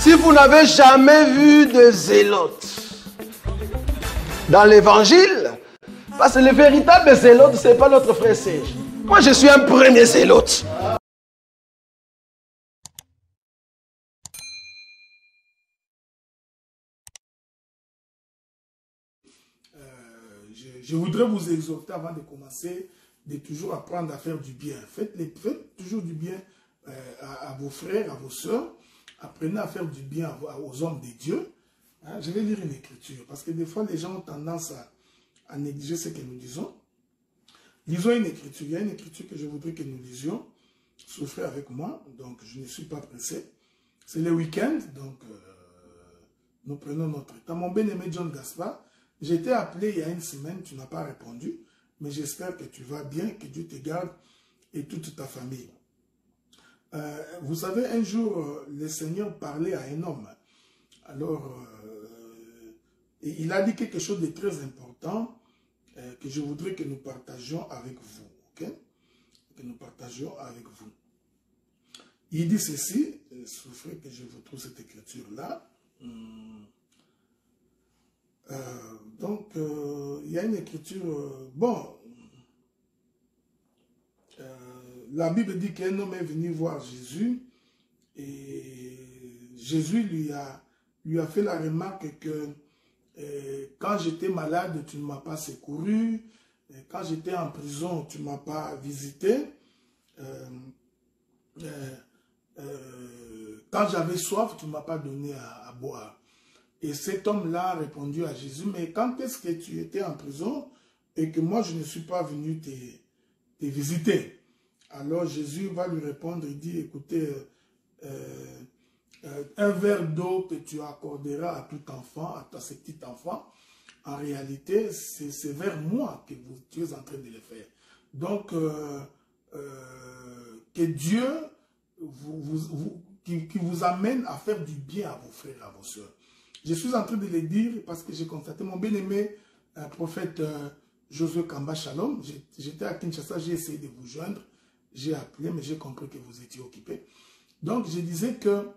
Si vous n'avez jamais vu de zélote dans l'évangile, parce que le véritable zélote, ce n'est pas notre frère Serge. Moi, je suis un premier zélote. Je voudrais vous exhorter avant de commencer, de toujours apprendre à faire du bien. Faites toujours du bien à vos frères, à vos sœurs. Apprenez à faire du bien aux hommes de Dieu. Hein, je vais lire une écriture, parce que des fois, les gens ont tendance à négliger ce que nous disons. Lisons une écriture. Il y a une écriture que je voudrais que nous lisions. Souffrez avec moi, donc je ne suis pas pressé. C'est le week-end, donc nous prenons notre temps. Mon bien-aimé John Gaspard, j'ai été appelé il y a une semaine, tu n'as pas répondu, mais j'espère que tu vas bien, que Dieu te garde et toute ta famille. Vous savez, un jour, le Seigneur parlait à un homme. Alors, il a dit quelque chose de très important que je voudrais que nous partagions avec vous. Okay? Que nous partagions avec vous. Il dit ceci, souffrez que je vous trouve cette écriture-là. Donc, il y a une écriture, la Bible dit qu'un homme est venu voir Jésus et Jésus lui a fait la remarque que quand j'étais malade, tu ne m'as pas secouru, quand j'étais en prison, tu ne m'as pas visité, quand j'avais soif, tu ne m'as pas donné à boire. Et cet homme-là a répondu à Jésus, mais quand est-ce que tu étais en prison et que moi je ne suis pas venu te visiter? Alors Jésus va lui répondre, il dit, écoutez, un verre d'eau que tu accorderas à tout enfant, à ce petit enfant, en réalité, c'est vers moi que tu es en train de le faire. Donc, que Dieu qui vous amène à faire du bien à vos frères, à vos soeurs. Je suis en train de le dire parce que j'ai constaté, mon bien-aimé prophète Josué Kamba Shalom, j'étais à Kinshasa, j'ai essayé de vous joindre, j'ai appelé, mais j'ai compris que vous étiez occupé. Donc, je disais que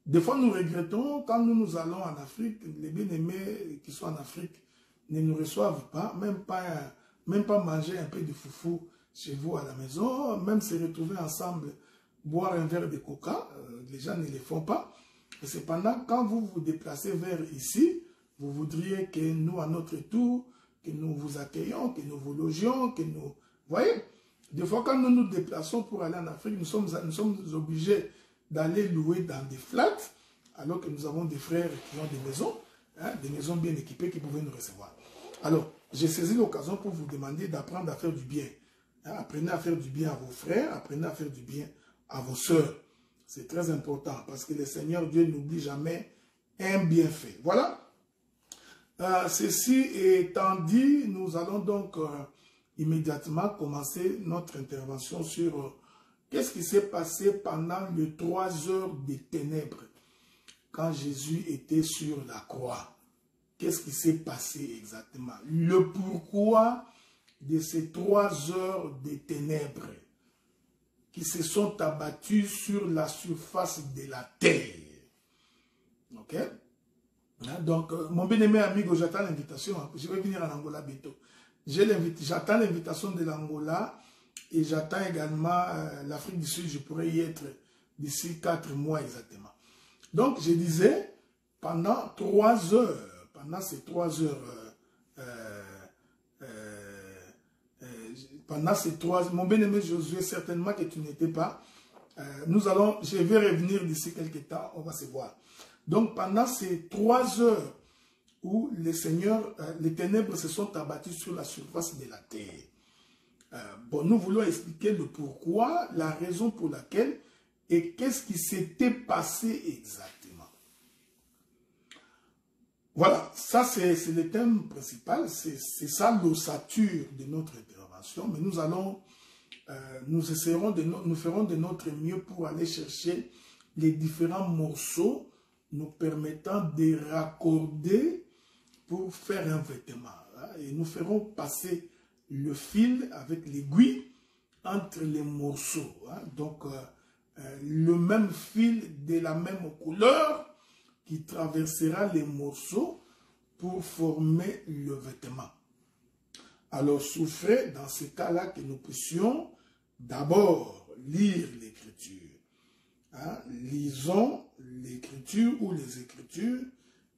des fois, nous regrettons, quand nous allons en Afrique, les bien-aimés qui sont en Afrique ne nous reçoivent pas, même pas manger un peu de foufou chez vous à la maison, même se retrouver ensemble, boire un verre de coca, les gens ne le font pas. Et cependant, quand vous vous déplacez vers ici, vous voudriez que nous, à notre tour, que nous vous accueillons, que nous vous logions, que nous... Vous voyez, des fois, quand nous nous déplaçons pour aller en Afrique, nous sommes obligés d'aller louer dans des flats, alors que nous avons des frères qui ont des maisons bien équipées qui pouvaient nous recevoir. Alors, j'ai saisi l'occasion pour vous demander d'apprendre à faire du bien. Apprenez à faire du bien à vos frères, apprenez à faire du bien à vos sœurs. C'est très important parce que le Seigneur Dieu n'oublie jamais un bienfait. Voilà. Ceci étant dit, nous allons donc immédiatement commencer notre intervention sur qu'est-ce qui s'est passé pendant les 3 heures des ténèbres quand Jésus était sur la croix. Qu'est-ce qui s'est passé exactement? Le pourquoi de ces 3 heures des ténèbres qui se sont abattus sur la surface de la terre. Ok? Donc, mon bien-aimé amigo, j'attends l'invitation. Je vais venir en Angola bientôt. J'attends l'invitation de l'Angola et j'attends également l'Afrique du Sud. Je pourrais y être d'ici 4 mois exactement. Donc, je disais, pendant 3 heures, pendant ces 3 heures, pendant ces 3 heures, mon bien-aimé Josué, certainement que tu n'étais pas, je vais revenir d'ici quelques temps, on va se voir. Donc, pendant ces 3 heures où les ténèbres se sont abattues sur la surface de la terre, nous voulons expliquer le pourquoi, la raison pour laquelle et qu'est-ce qui s'était passé exactement. Voilà, ça c'est le thème principal, c'est ça l'ossature de notre intervention, mais nous ferons de notre mieux pour aller chercher les différents morceaux nous permettant de raccorder pour faire un vêtement. Et nous ferons passer le fil avec l'aiguille entre les morceaux. Donc, le même fil de la même couleur qui traversera les morceaux pour former le vêtement. Alors, souffrez dans ce cas-là que nous puissions d'abord lire l'Écriture. Hein? Lisons l'Écriture ou les Écritures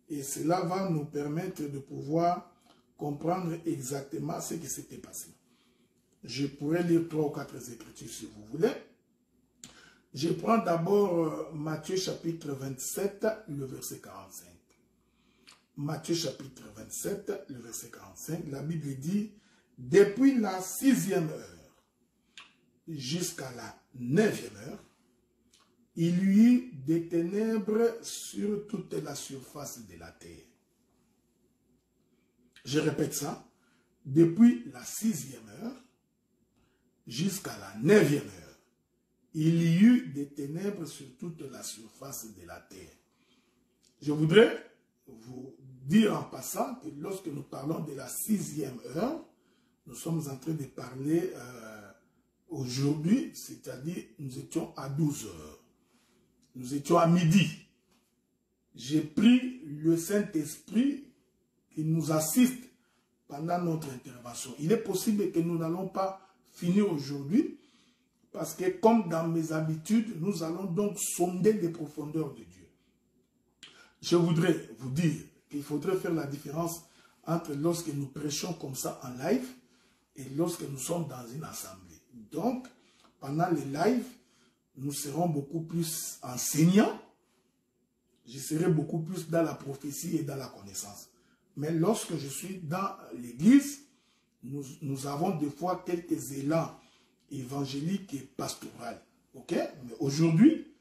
et cela va nous permettre de pouvoir comprendre exactement ce qui s'était passé. Je pourrais lire 3 ou 4 Écritures si vous voulez. Je prends d'abord Matthieu chapitre 27, le verset 45. Matthieu chapitre 27, le verset 45, la Bible dit « Depuis la 6e heure jusqu'à la 9e heure, il y eut des ténèbres sur toute la surface de la terre. » Je répète ça. Depuis la 6e heure jusqu'à la 9e heure, il y eut des ténèbres sur toute la surface de la terre. Je voudrais vous dire en passant que lorsque nous parlons de la 6e heure, nous sommes en train de parler aujourd'hui, c'est-à-dire nous étions à 12 heures. Nous étions à midi. J'ai pris le Saint-Esprit qui nous assiste pendant notre intervention. Il est possible que nous n'allons pas finir aujourd'hui parce que comme dans mes habitudes, nous allons donc sonder les profondeurs de Dieu. Je voudrais vous dire qu'il faudrait faire la différence entre lorsque nous prêchons comme ça en live et lorsque nous sommes dans une assemblée. Donc, pendant les lives, nous serons beaucoup plus enseignants. Je serai beaucoup plus dans la prophétie et dans la connaissance. Mais lorsque je suis dans l'église, nous avons des fois quelques élans évangéliques et pastoraux. Ok? Mais aujourd'hui,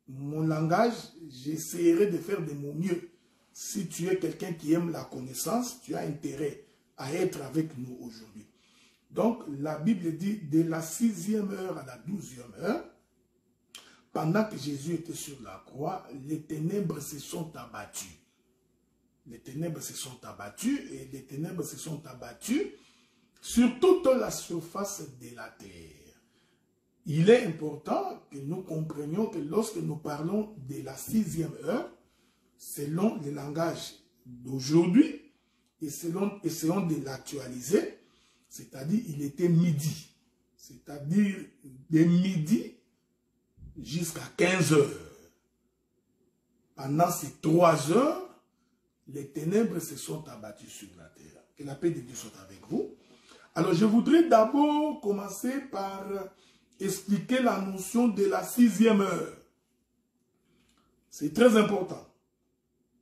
mon langage, j'essaierai de faire de mon mieux. Si tu es quelqu'un qui aime la connaissance, tu as intérêt à être avec nous aujourd'hui. Donc, la Bible dit, de la 6e heure à la 12e heure, pendant que Jésus était sur la croix, les ténèbres se sont abattues. Les ténèbres se sont abattues et les ténèbres se sont abattues sur toute la surface de la terre. Il est important que nous comprenions que lorsque nous parlons de la 6e heure, selon le langage d'aujourd'hui, et essayons de l'actualiser, c'est-à-dire il était midi. C'est-à-dire de midi jusqu'à 15 heures. Pendant ces 3 heures, les ténèbres se sont abattues sur la terre. Que la paix de Dieu soit avec vous. Alors je voudrais d'abord commencer par expliquer la notion de la 6e heure. C'est très important.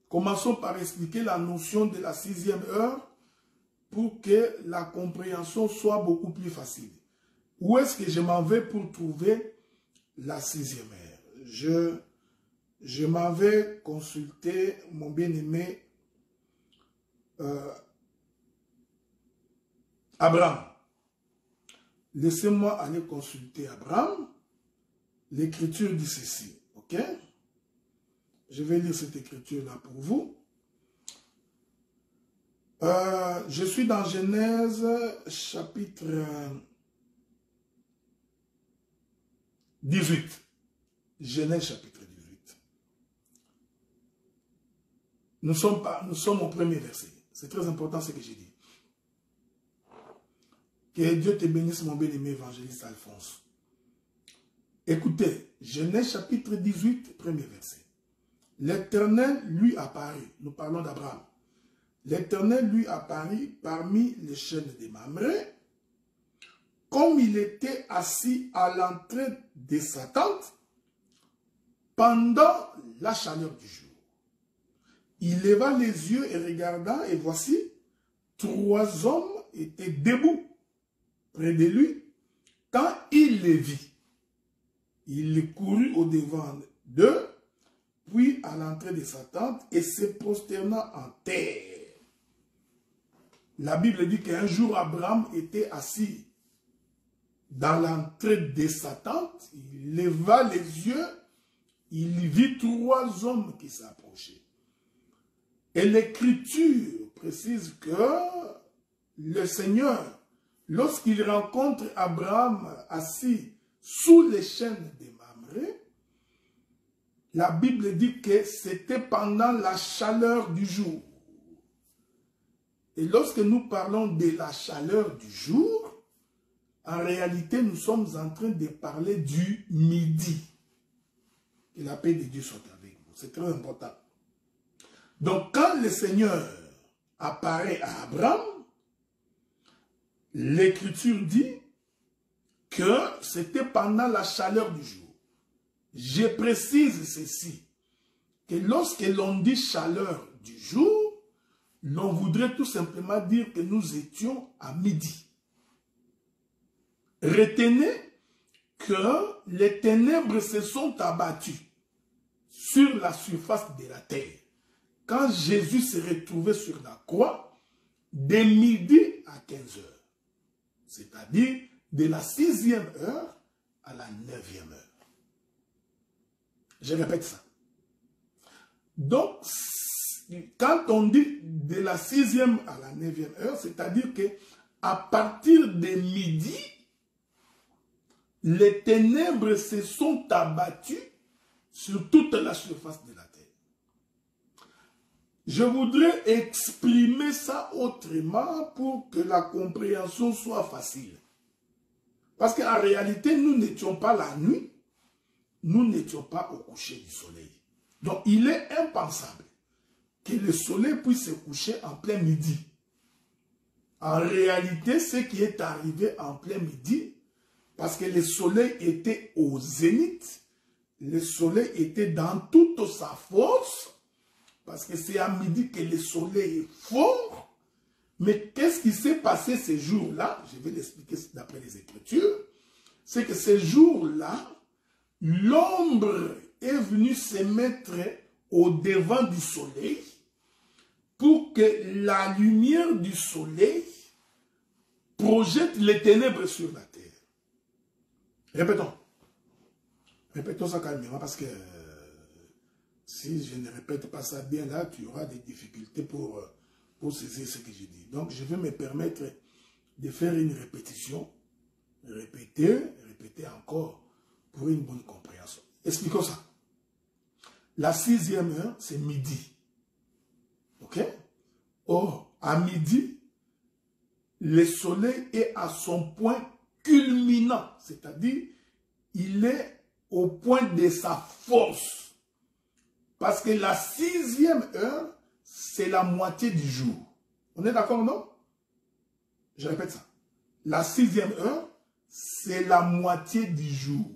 Commençons par expliquer la notion de la 6e heure pour que la compréhension soit beaucoup plus facile. Où est-ce que je m'en vais pour trouver la 6e heure? Je m'en vais consulter mon bien-aimé Abraham. Laissez-moi aller consulter Abraham. L'écriture dit ceci, ok? Je vais lire cette écriture-là pour vous. Je suis dans Genèse chapitre 18. Genèse chapitre 18. Nous sommes au premier verset. C'est très important ce que j'ai dit. Que Dieu te bénisse, mon bien-aimé évangéliste Alphonse. Écoutez, Genèse chapitre 18, premier verset. L'Éternel lui apparut. Nous parlons d'Abraham. L'Éternel lui apparut parmi les chênes de Mamré, comme il était assis à l'entrée de sa tente pendant la chaleur du jour. Il leva les yeux et regarda, et voici, 3 hommes étaient debout près de lui. Quand il les vit, il courut au-devant d'eux, puis à l'entrée de sa tente, et se prosterna en terre. La Bible dit qu'un jour, Abraham était assis dans l'entrée de sa tente, il leva les yeux, il vit 3 hommes qui s'approchaient. Et l'Écriture précise que le Seigneur, lorsqu'il rencontre Abraham assis sous les chênes de Mamré, La Bible dit que c'était pendant la chaleur du jour. Et lorsque nous parlons de la chaleur du jour, en réalité, nous sommes en train de parler du midi. Que la paix de Dieu soit avec vous. C'est très important. Donc, quand le Seigneur apparaît à Abraham, l'Écriture dit que c'était pendant la chaleur du jour. Je précise ceci, que lorsque l'on dit chaleur du jour, l'on voudrait tout simplement dire que nous étions à midi. Retenez que les ténèbres se sont abattues sur la surface de la terre. Quand Jésus s'est retrouvé sur la croix, de midi à 15 heures. C'est-à-dire de la 6e heure à la 9e heure. Je répète ça. Donc, quand on dit de la 6e à la 9e heure, c'est-à-dire que à partir de midi, les ténèbres se sont abattues sur toute la surface de la terre. Je voudrais exprimer ça autrement pour que la compréhension soit facile. Parce qu'en réalité, nous n'étions pas la nuit, nous n'étions pas au coucher du soleil. Donc, il est impensable que le soleil puisse se coucher en plein midi. En réalité, ce qui est arrivé en plein midi, parce que le soleil était au zénith, le soleil était dans toute sa force, parce que c'est à midi que le soleil est fort. Mais qu'est-ce qui s'est passé ces jours-là? Je vais l'expliquer d'après les Écritures. C'est que ces jours-là, l'ombre est venue se mettre au devant du soleil pour que la lumière du soleil projette les ténèbres sur la terre. Répétons. Répétons ça calmement parce que si je ne répète pas ça bien là, tu auras des difficultés pour saisir ce que j'ai dit. Donc, je vais me permettre de faire une répétition. Répéter, répéter encore pour une bonne compréhension. Expliquons ça. La 6e heure, c'est midi. Ok? Or, à midi, le soleil est à son point culminant. C'est-à-dire, il est au point de sa force. Parce que la 6e heure, c'est la moitié du jour. On est d'accord, non? Je répète ça. La 6e heure, c'est la moitié du jour.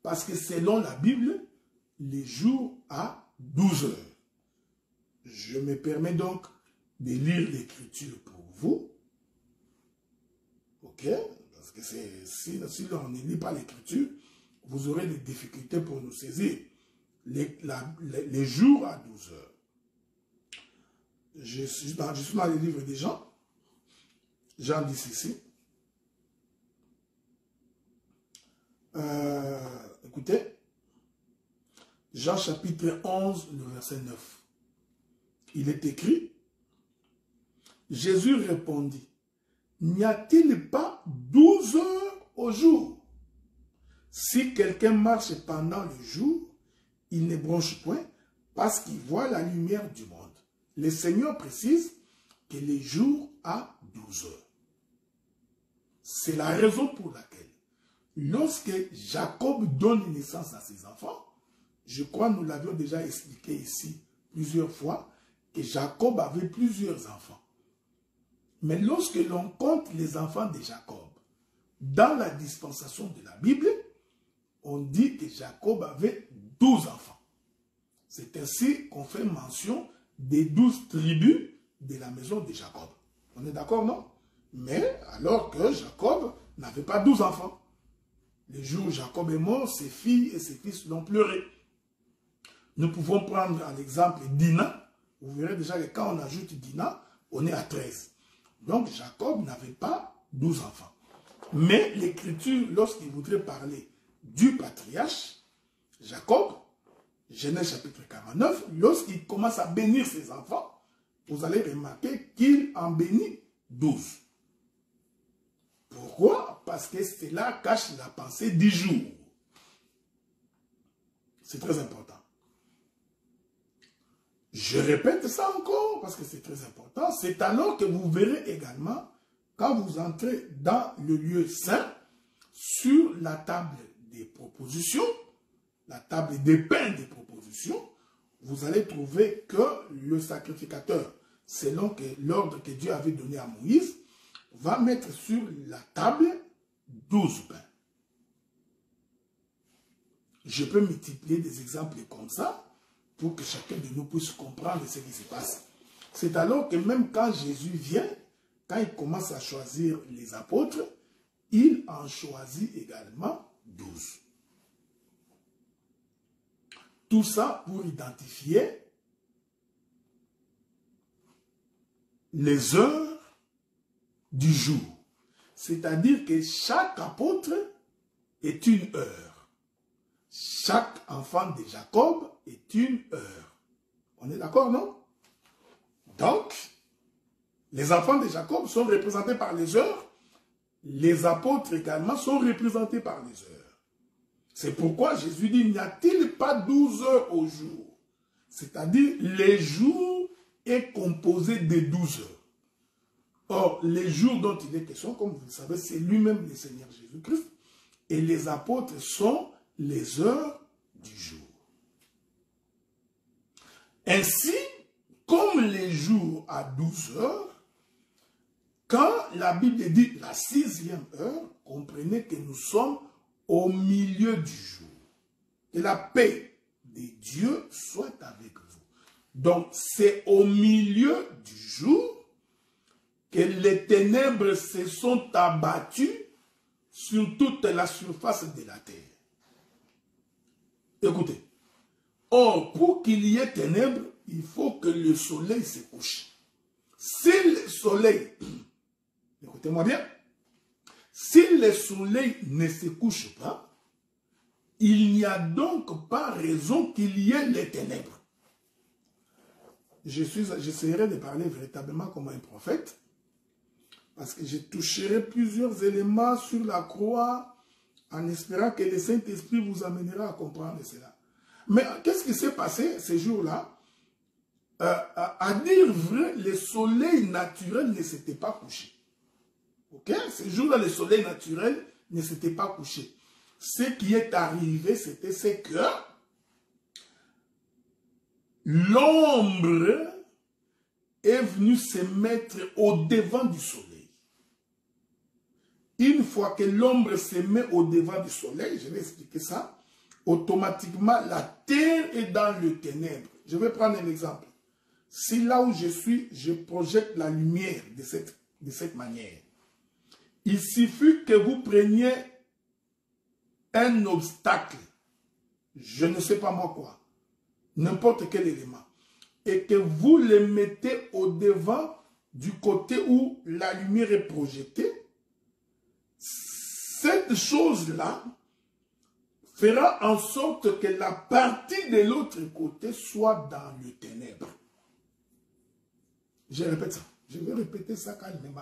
Parce que selon la Bible, les jours à 12 heures. Je me permets donc de lire l'Écriture pour vous. Ok? Parce que si on ne lit pas l'Écriture, vous aurez des difficultés pour nous saisir. Les jours à 12 heures. Je suis dans le livre des Jean. Jean dit ceci. Écoutez. Jean chapitre 11, le verset 9. Il est écrit. Jésus répondit. N'y a-t-il pas 12 heures au jour? Si quelqu'un marche pendant le jour, il ne bronche point parce qu'il voit la lumière du monde. Le Seigneur précise que les jours à 12 heures. C'est la raison pour laquelle, lorsque Jacob donne naissance à ses enfants, je crois que nous l'avions déjà expliqué ici plusieurs fois, que Jacob avait plusieurs enfants. Mais lorsque l'on compte les enfants de Jacob, dans la dispensation de la Bible, on dit que Jacob avait 12 enfants. C'est ainsi qu'on fait mention des 12 tribus de la maison de Jacob. On est d'accord, non? Mais alors que Jacob n'avait pas 12 enfants. Le jour où Jacob est mort, ses filles et ses fils l'ont pleuré. Nous pouvons prendre un exemple Dina. Vous verrez déjà que quand on ajoute Dina, on est à 13. Donc Jacob n'avait pas 12 enfants. Mais l'Écriture, lorsqu'il voudrait parler du patriarche, Jacob, Genèse chapitre 49, lorsqu'il commence à bénir ses enfants, vous allez remarquer qu'il en bénit 12. Pourquoi? Parce que cela cache la pensée du jour. C'est très important. Je répète ça encore parce que c'est très important. C'est alors que vous verrez également, quand vous entrez dans le lieu saint, sur la table des propositions, la table des pains des propositions, vous allez trouver que le sacrificateur, selon l'ordre que Dieu avait donné à Moïse, va mettre sur la table 12 pains. Je peux multiplier des exemples comme ça pour que chacun de nous puisse comprendre ce qui se passe. C'est alors que même quand Jésus vient, quand il commence à choisir les apôtres, il en choisit également 12. Tout ça pour identifier les heures du jour. C'est-à-dire que chaque apôtre est une heure. Chaque enfant de Jacob est une heure. On est d'accord, non? Donc, les enfants de Jacob sont représentés par les heures. Les apôtres également sont représentés par les heures. C'est pourquoi Jésus dit, n'y a-t-il pas 12 heures au jour? C'est-à-dire, les jours est composé de 12 heures. Or, les jours dont il est question, comme vous le savez, c'est lui-même le Seigneur Jésus-Christ. Et les apôtres sont les heures du jour. Ainsi, comme les jours à 12 heures, quand la Bible dit la 6e heure, comprenez que nous sommes au milieu du jour. Que la paix de Dieu soit avec vous. Donc, c'est au milieu du jour que les ténèbres se sont abattues sur toute la surface de la terre. Écoutez, or, pour qu'il y ait ténèbres, il faut que le soleil se couche. Si le soleil, écoutez-moi bien, si le soleil ne se couche pas, il n'y a donc pas raison qu'il y ait les ténèbres. J'essaierai de parler véritablement comme un prophète, parce que je toucherai plusieurs éléments sur la croix, en espérant que le Saint-Esprit vous amènera à comprendre cela. Mais qu'est-ce qui s'est passé ces jours-là? À dire vrai, le soleil naturel ne s'était pas couché. Ok? Ces jours-là, le soleil naturel ne s'était pas couché. Ce qui est arrivé, c'est que l'ombre est venue se mettre au-devant du soleil. Une fois que l'ombre se met au-devant du soleil, je vais expliquer ça, automatiquement la terre est dans le ténèbre. Je vais prendre un exemple. Si là où je suis, je projette la lumière de cette manière, il suffit que vous preniez un obstacle, je ne sais pas moi quoi, n'importe quel élément, et que vous le mettez au-devant du côté où la lumière est projetée, cette chose-là fera en sorte que la partie de l'autre côté soit dans le ténèbre. Je répète ça. Je vais répéter ça calmement.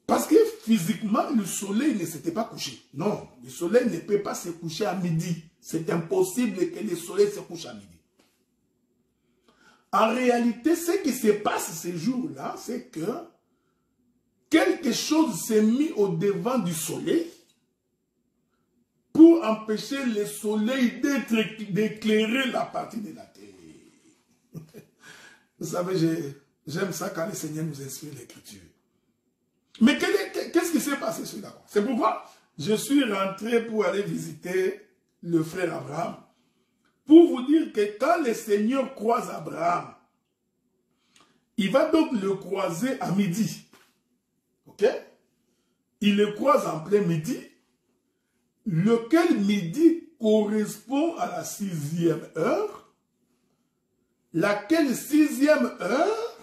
Parce que physiquement, le soleil ne s'était pas couché. Non, le soleil ne peut pas se coucher à midi. C'est impossible que le soleil se couche à midi. En réalité, ce qui se passe ces jours-là, c'est que quelque chose s'est mis au devant du soleil pour empêcher le soleil d'éclairer la partie de la terre. Vous savez, j'aime ça quand le Seigneur nous inspire l'écriture. Mais qu'est-ce qui s'est passé sur la croix? C'est pourquoi je suis rentré pour aller visiter le frère Abraham. Pour vous dire que quand le Seigneur croise Abraham, il va donc le croiser à midi. Ok? Il le croise en plein midi, lequel midi correspond à la 6e heure, laquelle 6e heure,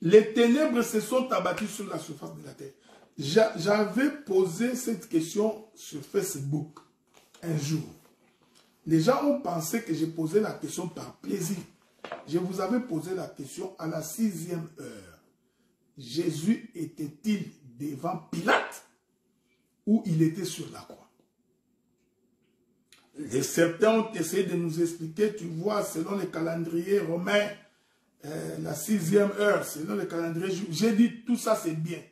les ténèbres se sont abattues sur la surface de la terre. J'avais posé cette question sur Facebook un jour. Les gens ont pensé que j'ai posé la question par plaisir. Je vous avais posé la question à la 6e heure. Jésus était-il devant Pilate ou il était sur la croix? certains ont essayé de nous expliquer, tu vois, selon le calendrier romain, la 6e heure, selon le calendrier juif. J'ai dit, tout ça c'est bien.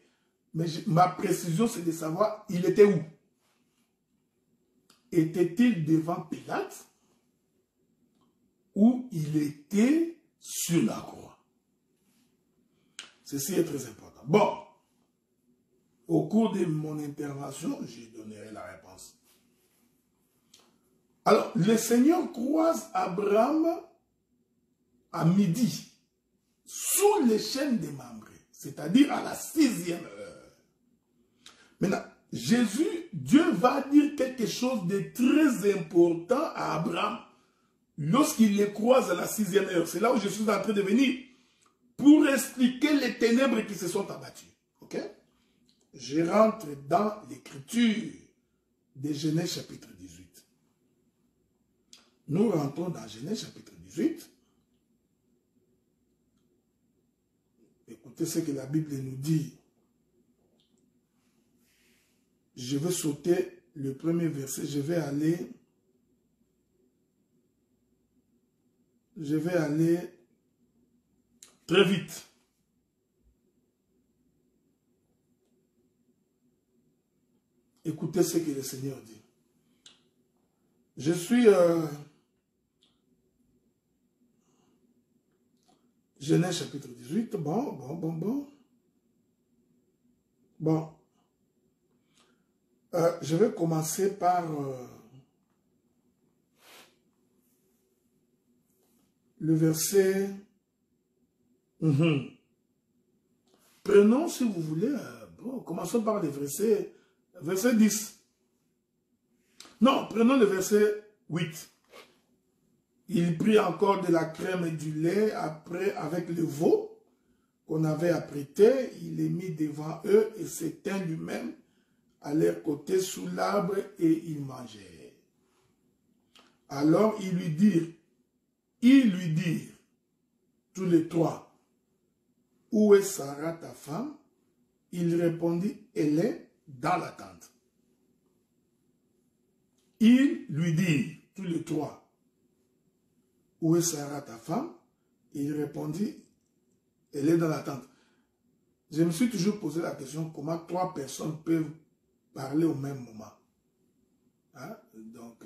Mais ma précision, c'est de savoir, il était où? Était-il devant Pilate? Ou il était sur la croix? Ceci est très important. Bon, au cours de mon intervention, je donnerai la réponse. Alors, le Seigneur croise Abraham à midi, sous les chaînes des Mamré, c'est-à-dire à la 6e heure. Maintenant, Jésus, Dieu va dire quelque chose de très important à Abraham lorsqu'il les croise à la 6e heure. C'est là où je suis en train de venir pour expliquer les ténèbres qui se sont abattues. Ok? Je rentre dans l'écriture de Genèse chapitre 18. Nous rentrons dans Genèse chapitre 18. Écoutez ce que la Bible nous dit. Je vais sauter le premier verset. Je vais aller très vite. Écoutez ce que le Seigneur dit. Je suis Genèse chapitre 18. Bon. Je vais commencer par le verset. Prenons, si vous voulez, commençons par le verset 10. Non, prenons le verset 8. Il prit encore de la crème et du lait, après avec le veau qu'on avait apprêté, il les mit devant eux et s'éteint lui-même à leur côté sous l'arbre et ils mangeaient. Alors ils lui dirent, tous les trois, où est Sarah ta femme? Il répondit, elle est dans la tente. Ils lui dirent, tous les trois, où est Sarah ta femme? Il répondit, elle est dans la tente. Je me suis toujours posé la question, comment trois personnes peuvent parler au même moment? Hein? Donc,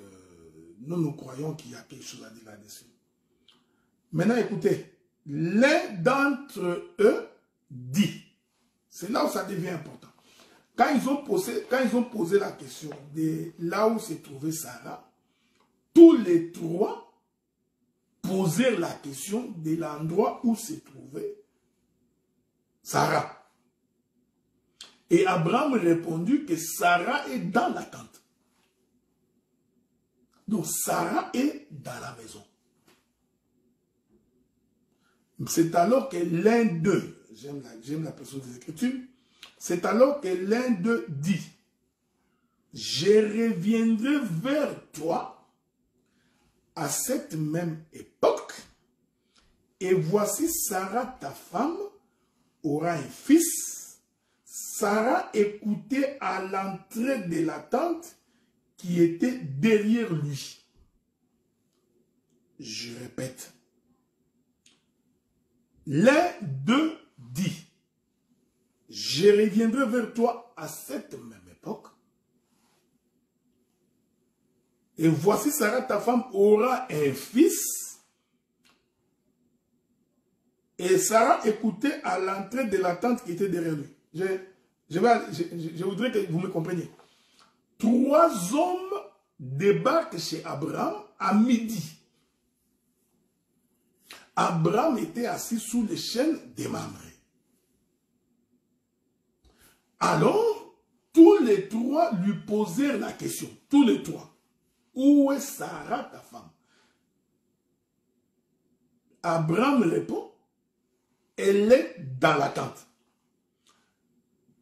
nous croyons qu'il y a quelque chose à dire là-dessus. Maintenant, écoutez, l'un d'entre eux dit, c'est là où ça devient important. Quand ils ont posé la question de là où se trouvait Sarah, tous les trois posèrent la question de l'endroit où se trouvait Sarah. Et Abraham répondit que Sarah est dans la tente. Donc Sarah est dans la maison. C'est alors que l'un d'eux, j'aime la personne des Écritures, c'est alors que l'un d'eux dit, je reviendrai vers toi à cette même époque, et voici Sarah, ta femme, aura un fils. Sarah écoutait à l'entrée de la tente qui était derrière lui. Je répète. L'un d'eux dit, je reviendrai vers toi à cette même époque. Et voici Sarah, ta femme, aura un fils. Et Sarah écoutait à l'entrée de la tente qui était derrière lui. Je voudrais que vous me compreniez. 3 hommes débarquent chez Abraham à midi. Abraham était assis sous les chaînes des Mamré. Alors, tous les trois lui posèrent la question. Tous les trois. Où est Sarah, ta femme? Abraham répond, elle est dans la tente.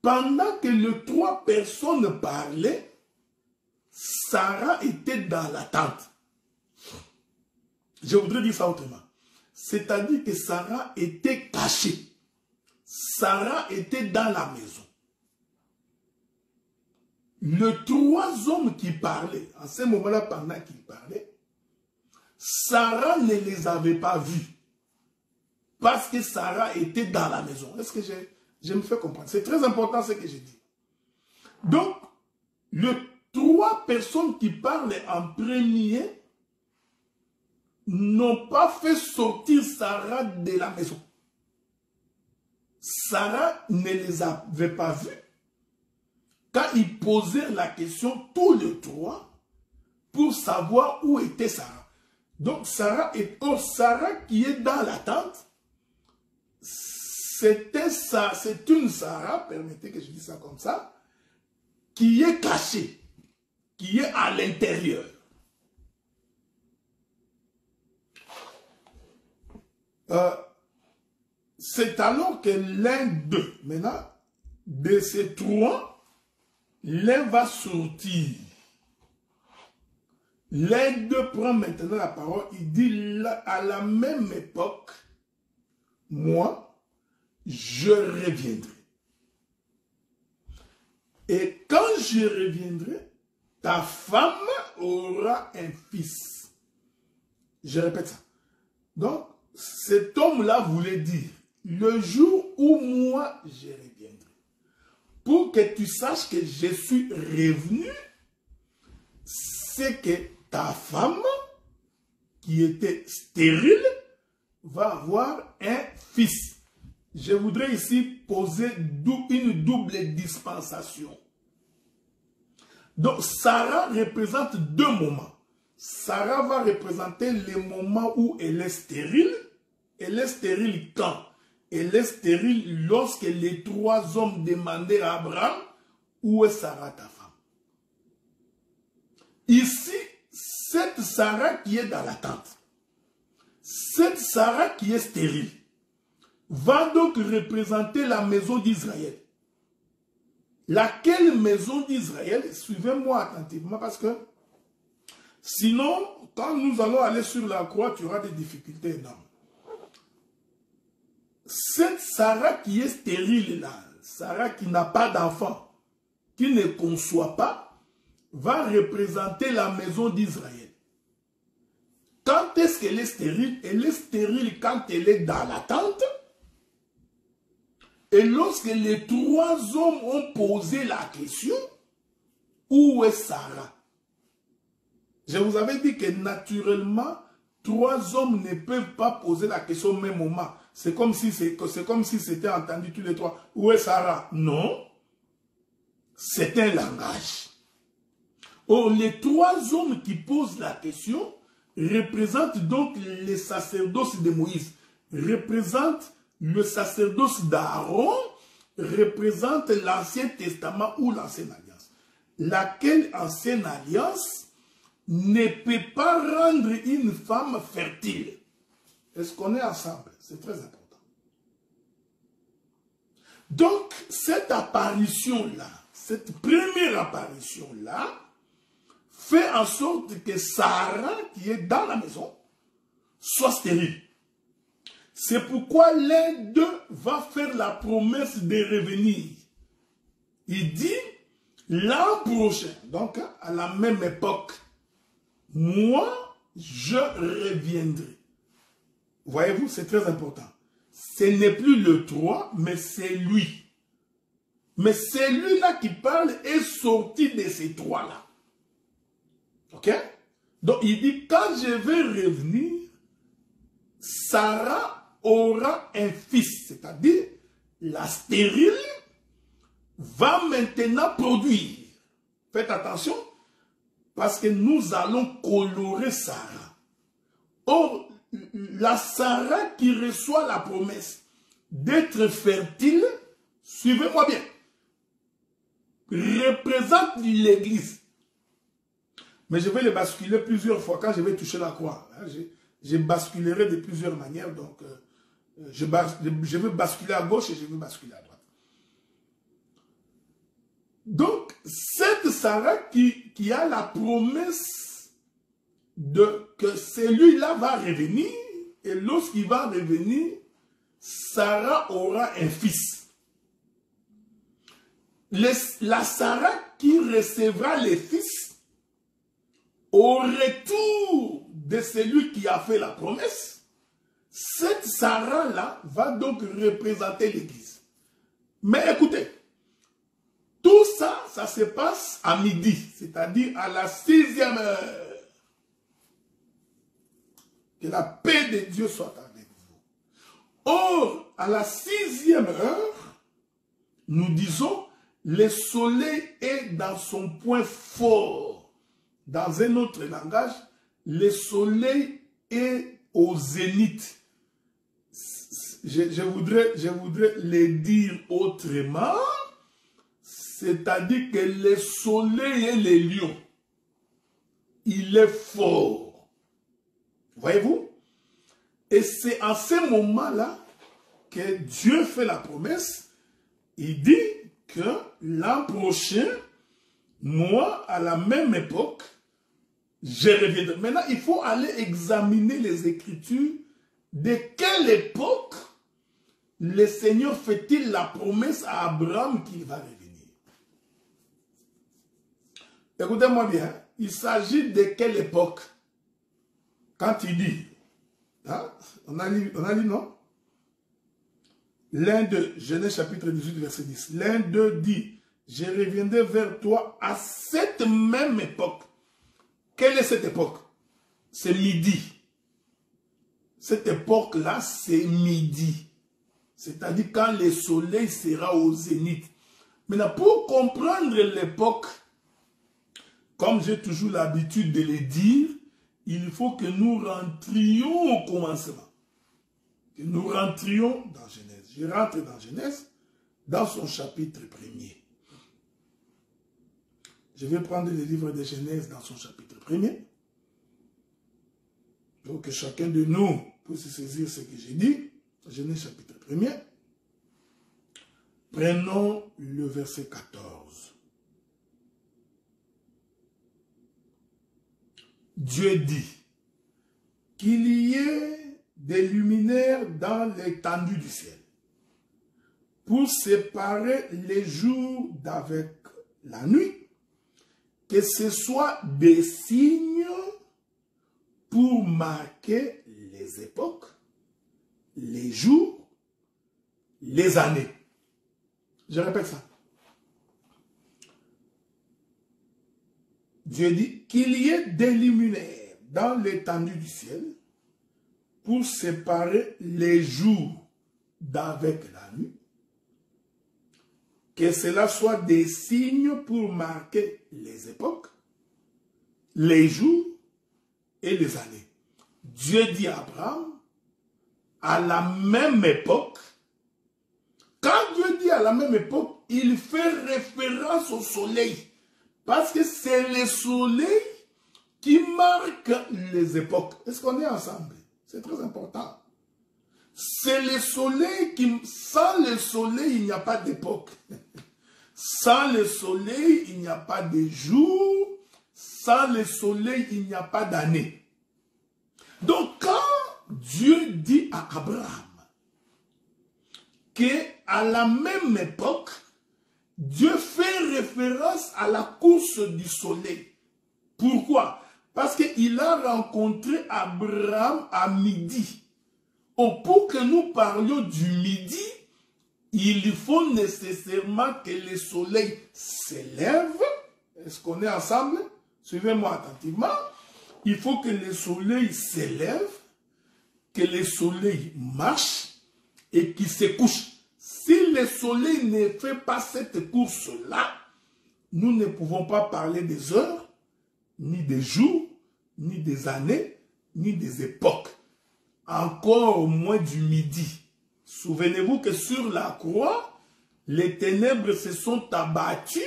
Pendant que les 3 personnes parlaient, Sarah était dans la tente. Je voudrais dire ça autrement. C'est-à-dire que Sarah était cachée. Sarah était dans la maison. les trois hommes qui parlaient, en ce moment-là, pendant qu'ils parlaient, Sarah ne les avait pas vus. Parce que Sarah était dans la maison. Est-ce que je me fais comprendre? C'est très important ce que j'ai dit. Donc, les trois personnes qui parlent en premier n'ont pas fait sortir Sarah de la maison. Sarah ne les avait pas vus. Quand ils posèrent la question, tous les trois, pour savoir où était Sarah. Donc, Sarah qui est dans la tente, c'est une Sarah, permettez que je dise ça comme ça, qui est cachée, qui est à l'intérieur. C'est alors que l'un d'eux, maintenant, de ces trois, l'un va sortir. L'un d'eux prend maintenant la parole, il dit, à la même époque, moi, je reviendrai. Et quand je reviendrai, ta femme aura un fils. Je répète ça. Donc, cet homme-là voulait dire, le jour où moi je reviendrai, pour que tu saches que je suis revenu, c'est que ta femme, qui était stérile, va avoir un fils. Je voudrais ici poser une double dispensation. Donc, Sarah représente deux moments. Sarah va représenter le moment où elle est stérile. Elle est stérile quand? Elle est stérile lorsque les trois hommes demandaient à Abraham, où est Sarah ta femme? Ici, cette Sarah qui est dans la tente, cette Sarah qui est stérile, va donc représenter la maison d'Israël. Laquelle maison d'Israël? Suivez-moi attentivement parce que sinon, quand nous allons aller sur la croix, tu auras des difficultés énormes. Cette Sarah qui est stérile là, Sarah qui n'a pas d'enfant, qui ne conçoit pas, va représenter la maison d'Israël. Quand est-ce qu'elle est stérile? Elle est stérile quand elle est dans la tente. Et lorsque les trois hommes ont posé la question, où est Sarah? Je vous avais dit que naturellement, trois hommes ne peuvent pas poser la question au même moment. C'est comme si c'était entendu tous les trois. Où est Sarah? Non. C'est un langage. Or, les trois hommes qui posent la question représentent donc les sacerdoces de Moïse, représentent le sacerdoce d'Aaron, représente l'Ancien Testament ou l'Ancienne Alliance. Laquelle Ancienne Alliance ne peut pas rendre une femme fertile. Est-ce qu'on est ensemble? C'est très important. Donc, cette apparition-là, cette première apparition-là, fait en sorte que Sarah, qui est dans la maison, soit stérile. C'est pourquoi l'un d'eux va faire la promesse de revenir. Il dit, l'an prochain, donc à la même époque, moi, je reviendrai. Voyez-vous, c'est très important. Ce n'est plus le 3, mais c'est lui. Mais celui-là qui parle est sorti de ces trois-là. Ok? Donc, il dit, quand je vais revenir, Sarah aura un fils, c'est-à-dire la stérile va maintenant produire. Faites attention, parce que nous allons colorer Sarah. Or, la Sarah qui reçoit la promesse d'être fertile, suivez-moi bien, représente l'Église. Mais je vais le basculer plusieurs fois quand je vais toucher la croix. Je basculerai de plusieurs manières, donc je vais basculer à gauche et je vais basculer à droite. Donc, cette Sarah qui a la promesse que celui-là va revenir, et lorsqu'il va revenir, Sarah aura un fils. la Sarah qui recevra les fils au retour de celui qui a fait la promesse, cette Sarah-là va donc représenter l'Église. Mais écoutez, tout ça, ça se passe à midi, c'est-à-dire à la 6e heure. Que la paix de Dieu soit avec vous. Or, à la 6e heure, nous disons, le soleil est dans son point fort. Dans un autre langage, le soleil est au zénith. Je voudrais le dire autrement, c'est-à-dire que le soleil est le lion. Il est fort. Voyez-vous? Et c'est en ce moment-là que Dieu fait la promesse. Il dit que l'an prochain, moi, à la même époque, je reviendrai. Maintenant, il faut aller examiner les Écritures. De quelle époque le Seigneur fait-il la promesse à Abraham qu'il va revenir? Écoutez-moi bien, il s'agit de quelle époque? Quand il dit, hein, on a lu non? L'un d'eux, Genèse chapitre 18, verset 10, l'un d'eux dit, je reviendrai vers toi à cette même époque. Quelle est cette époque? C'est midi. Cette époque-là, c'est midi. C'est-à-dire quand le soleil sera au zénith. Maintenant, pour comprendre l'époque, comme j'ai toujours l'habitude de le dire, il faut que nous rentrions au commencement. Que nous rentrions dans Genèse. Je rentre dans Genèse, dans son chapitre 1er. Je vais prendre le livre de Genèse dans son chapitre 1er. Pour que chacun de nous puisse saisir ce que j'ai dit. Genèse chapitre 1er. Prenons le verset 14. Dieu dit qu'il y ait des luminaires dans l'étendue du ciel pour séparer les jours d'avec la nuit, que ce soit des signes pour marquer les époques, les jours, les années. Je répète ça. Dieu dit qu'il y ait des luminaires dans l'étendue du ciel pour séparer les jours d'avec la nuit, que cela soit des signes pour marquer les époques, les jours et les années. Dieu dit à Abraham, à la même époque, quand Dieu dit à la même époque, il fait référence au soleil. Parce que c'est le soleil qui marque les époques. Est-ce qu'on est ensemble? C'est très important. C'est le soleil qui... Sans le soleil, il n'y a pas d'époque. Sans le soleil, il n'y a pas de jour. Sans le soleil, il n'y a pas d'année. Donc, quand Dieu dit à Abraham qu'à la même époque, Dieu fait référence à la course du soleil. Pourquoi? Parce qu'il a rencontré Abraham à midi. Pour que nous parlions du midi, il faut nécessairement que le soleil s'élève. Est-ce qu'on est ensemble? Suivez-moi attentivement. Il faut que le soleil s'élève, que le soleil marche et qu'il se couche. Si le soleil ne fait pas cette course-là, nous ne pouvons pas parler des heures, ni des jours, ni des années, ni des époques. Encore moins du midi. Souvenez-vous que sur la croix, les ténèbres se sont abattues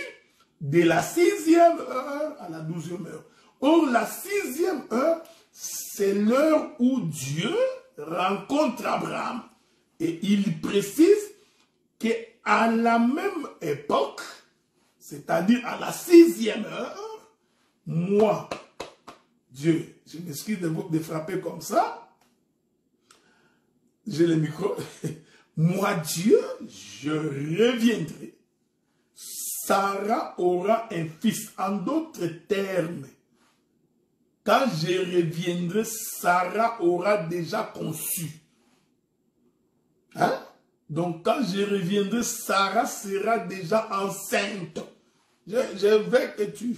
de la 6e heure à la 12e heure. Or, la 6e heure, c'est l'heure où Dieu rencontre Abraham. Et il précise qu'à la même époque, c'est-à-dire à la 6e heure, moi, Dieu, je m'excuse de frapper comme ça, j'ai le micro, moi, Dieu, je reviendrai Sarah aura un fils. En d'autres termes, quand je reviendrai, Sarah aura déjà conçu. Hein? Donc, quand je reviendrai, Sarah sera déjà enceinte. Je veux que tu...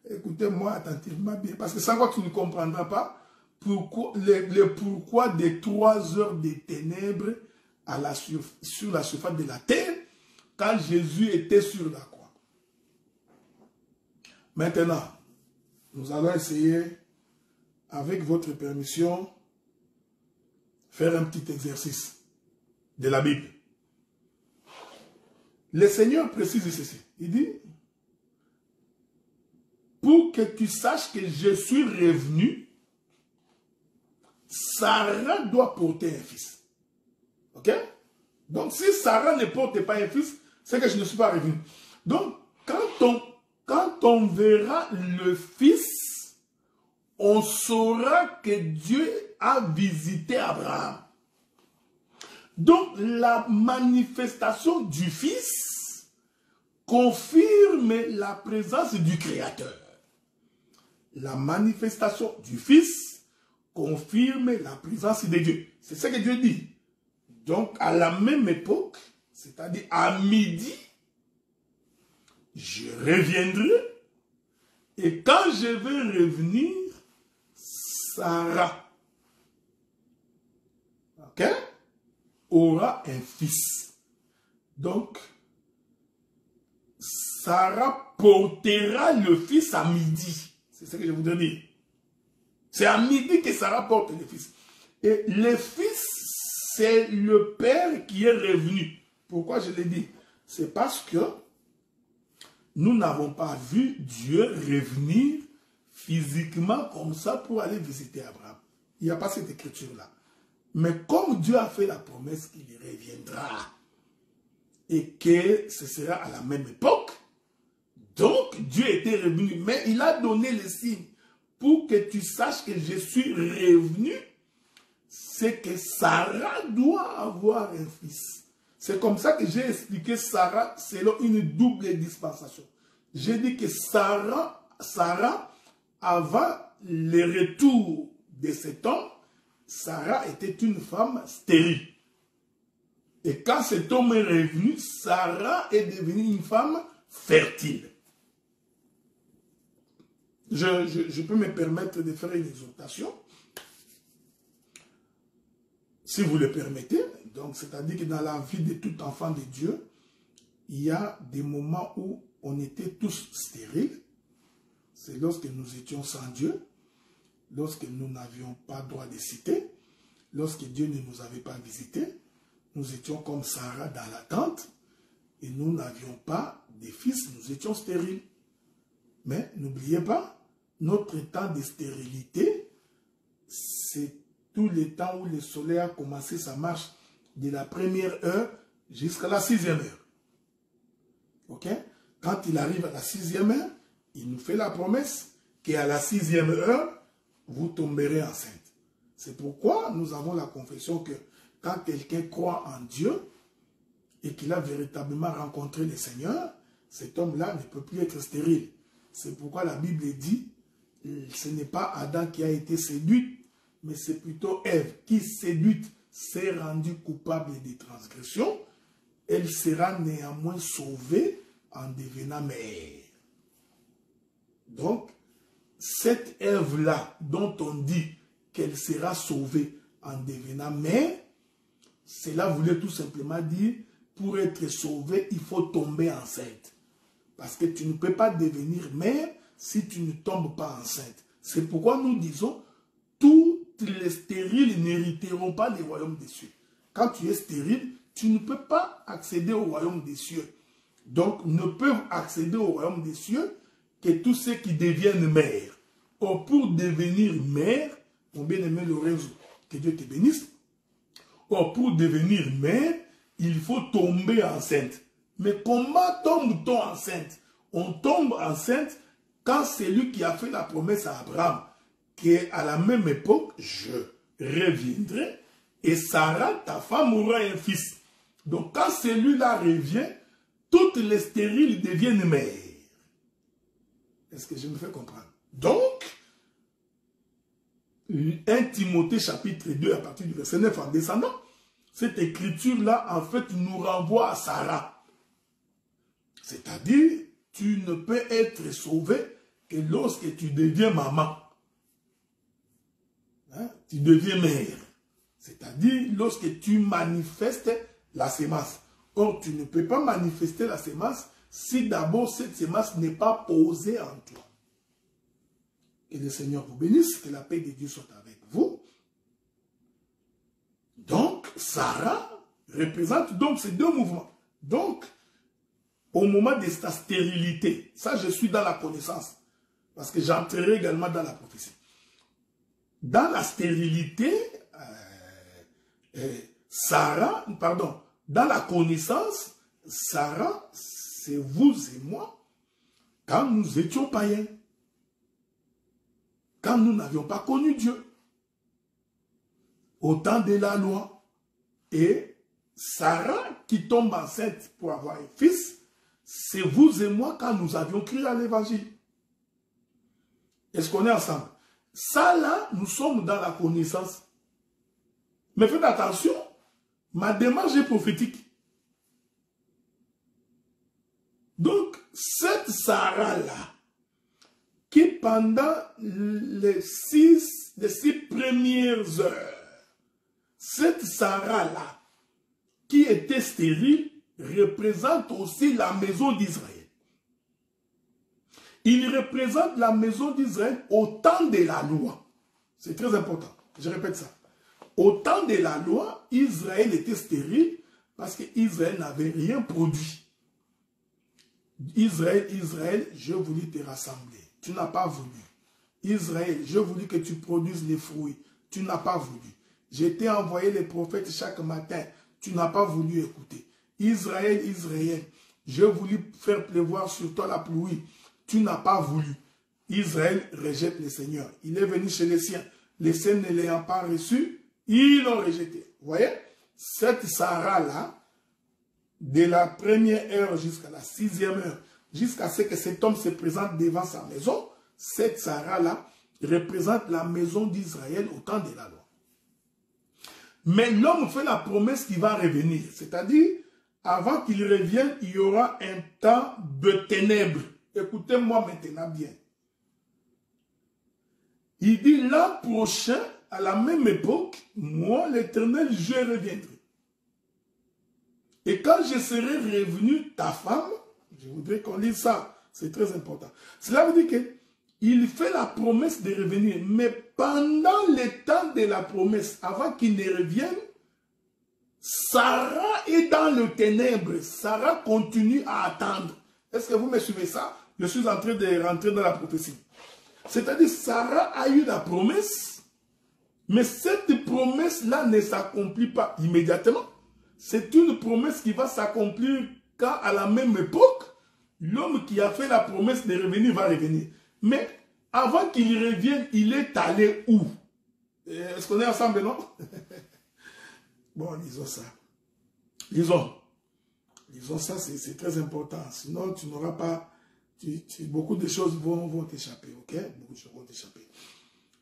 Écoutez-moi attentivement bien, parce que sans quoi tu ne comprendras pas pourquoi, le pourquoi des 3 heures de ténèbres sur la surface de la terre quand Jésus était sur la croix. Maintenant, nous allons essayer, avec votre permission, faire un petit exercice de la Bible. Le Seigneur précise ceci. Il dit, pour que tu saches que je suis revenu, Sarah doit porter un fils. Ok? Donc, si Sarah ne porte pas un fils, c'est que je ne suis pas revenu. Donc, quand on verra le fils, on saura que Dieu a visité Abraham. Donc, la manifestation du fils confirme la présence du Créateur. La manifestation du fils confirme la présence de Dieu. C'est ce que Dieu dit. Donc, à la même époque, c'est-à-dire à midi, je reviendrai. Et quand je vais revenir, Sarah, ok, aura un fils. Donc, Sarah portera le fils à midi. C'est ce que je voudrais dire. C'est à midi que Sarah porte le fils. Et le fils, c'est le père qui est revenu. Pourquoi je l'ai dit? C'est parce que nous n'avons pas vu Dieu revenir physiquement comme ça pour aller visiter Abraham. Il n'y a pas cette écriture-là. Mais comme Dieu a fait la promesse qu'il reviendra et que ce sera à la même époque, donc Dieu était revenu. Mais il a donné le signe pour que tu saches que je suis revenu. C'est que Sarah doit avoir un fils. C'est comme ça que j'ai expliqué Sarah selon une double dispensation. J'ai dit que Sarah, avant le retour de cet homme, Sarah était une femme stérile. Et quand cet homme est revenu, Sarah est devenue une femme fertile. Je peux me permettre de faire une exhortation, si vous le permettez. Donc, c'est-à-dire que dans la vie de tout enfant de Dieu, il y a des moments où on était tous stériles. C'est lorsque nous étions sans Dieu, lorsque nous n'avions pas droit de citer, lorsque Dieu ne nous avait pas visités, nous étions comme Sarah dans l'attente et nous n'avions pas de fils, nous étions stériles. Mais n'oubliez pas, notre temps de stérilité, c'est tout le temps où le soleil a commencé sa marche de la première heure jusqu'à la 6e heure. Ok? Quand il arrive à la 6e heure, il nous fait la promesse qu'à la 6e heure, vous tomberez enceinte. C'est pourquoi nous avons la confession que quand quelqu'un croit en Dieu et qu'il a véritablement rencontré le Seigneur, cet homme-là ne peut plus être stérile. C'est pourquoi la Bible dit, ce n'est pas Adam qui a été séduit, mais c'est plutôt Ève qui, séduite, s'est rendue coupable de transgression. Elle sera néanmoins sauvée en devenant mère. Donc, cette Ève-là, dont on dit qu'elle sera sauvée en devenant mère, cela voulait tout simplement dire, pour être sauvé, il faut tomber enceinte. Parce que tu ne peux pas devenir mère si tu ne tombes pas enceinte. C'est pourquoi nous disons, toutes les stériles n'hériteront pas les royaumes des cieux. Quand tu es stérile, tu ne peux pas accéder au royaume des cieux. Donc, ne peuvent accéder au royaume des cieux que tous ceux qui deviennent mères. Or, pour devenir mère, mon bien-aimé Lorenzo, que Dieu te bénisse. Or, pour devenir mère, il faut tomber enceinte. Mais comment tombe-t-on enceinte? On tombe enceinte quand c'est lui qui a fait la promesse à Abraham, qu'à la même époque, je reviendrai et Sarah, ta femme, aura un fils. Donc, quand celui-là revient, toutes les stériles deviennent mères. Est-ce que je me fais comprendre? Donc, 1 Timothée chapitre 2 à partir du verset 9 en descendant, cette écriture-là, en fait, nous renvoie à Sarah. C'est-à-dire, tu ne peux être sauvé que lorsque tu deviens maman. Hein? Tu deviens mère. C'est-à-dire, lorsque tu manifestes la sémence. Or, tu ne peux pas manifester la sémence si d'abord cette sémence n'est pas posée en toi. Que le Seigneur vous bénisse, que la paix de Dieu soit avec vous. Donc, Sarah représente donc ces deux mouvements. Donc, au moment de sa stérilité, ça je suis dans la connaissance, parce que j'entrerai également dans la prophétie. Dans la stérilité, Sarah, pardon, dans la connaissance, Sarah, c'est vous et moi, quand nous étions païens, quand nous n'avions pas connu Dieu, au temps de la loi. Et Sarah, qui tombe enceinte pour avoir un fils, c'est vous et moi quand nous avions cru à l'évangile. Est-ce qu'on est ensemble? Ça là, nous sommes dans la connaissance. Mais faites attention, ma démarche est prophétique. Donc, cette Sarah-là, qui pendant les six premières heures, cette Sarah-là, qui était stérile, représente aussi la maison d'Israël. Il représente la maison d'Israël au temps de la loi. C'est très important, je répète ça. Au temps de la loi, Israël était stérile parce qu'Israël n'avait rien produit. Israël, je voulais te rassembler. Tu n'as pas voulu. Israël, je voulais que tu produises les fruits. Tu n'as pas voulu. J'ai t'ai envoyé les prophètes chaque matin. Tu n'as pas voulu écouter. Israël, je voulais faire pleuvoir sur toi la pluie. Tu n'as pas voulu. Israël rejette le Seigneur. Il est venu chez les siens. Les siens ne l'ayant pas reçu, ils l'ont rejeté. Vous voyez? Cette Sarah-là, de la première heure jusqu'à la 6e heure, jusqu'à ce que cet homme se présente devant sa maison, cette Sarah-là représente la maison d'Israël au temps de la loi. Mais l'homme fait la promesse qu'il va revenir. C'est-à-dire, avant qu'il revienne, il y aura un temps de ténèbres. Écoutez-moi maintenant bien. Il dit, l'an prochain, à la même époque, moi, l'Éternel, je reviendrai. Et quand je serai revenu, ta femme, je voudrais qu'on lise ça, c'est très important. Cela veut dire qu'il fait la promesse de revenir, mais pendant le temps de la promesse, avant qu'il ne revienne, Sarah est dans le ténèbre. Sarah continue à attendre. Est-ce que vous me suivez ça? Je suis en train de rentrer dans la prophétie. C'est-à-dire, Sarah a eu la promesse, mais cette promesse-là ne s'accomplit pas immédiatement. C'est une promesse qui va s'accomplir quand, à la même époque, l'homme qui a fait la promesse de revenir va revenir. Mais avant qu'il revienne, il est allé où? Est-ce qu'on est ensemble, non? Bon, lisons ça. Lisons. Lisons ça, c'est très important. Sinon, tu n'auras pas... beaucoup de choses vont t'échapper, ok? Beaucoup de choses vont t'échapper.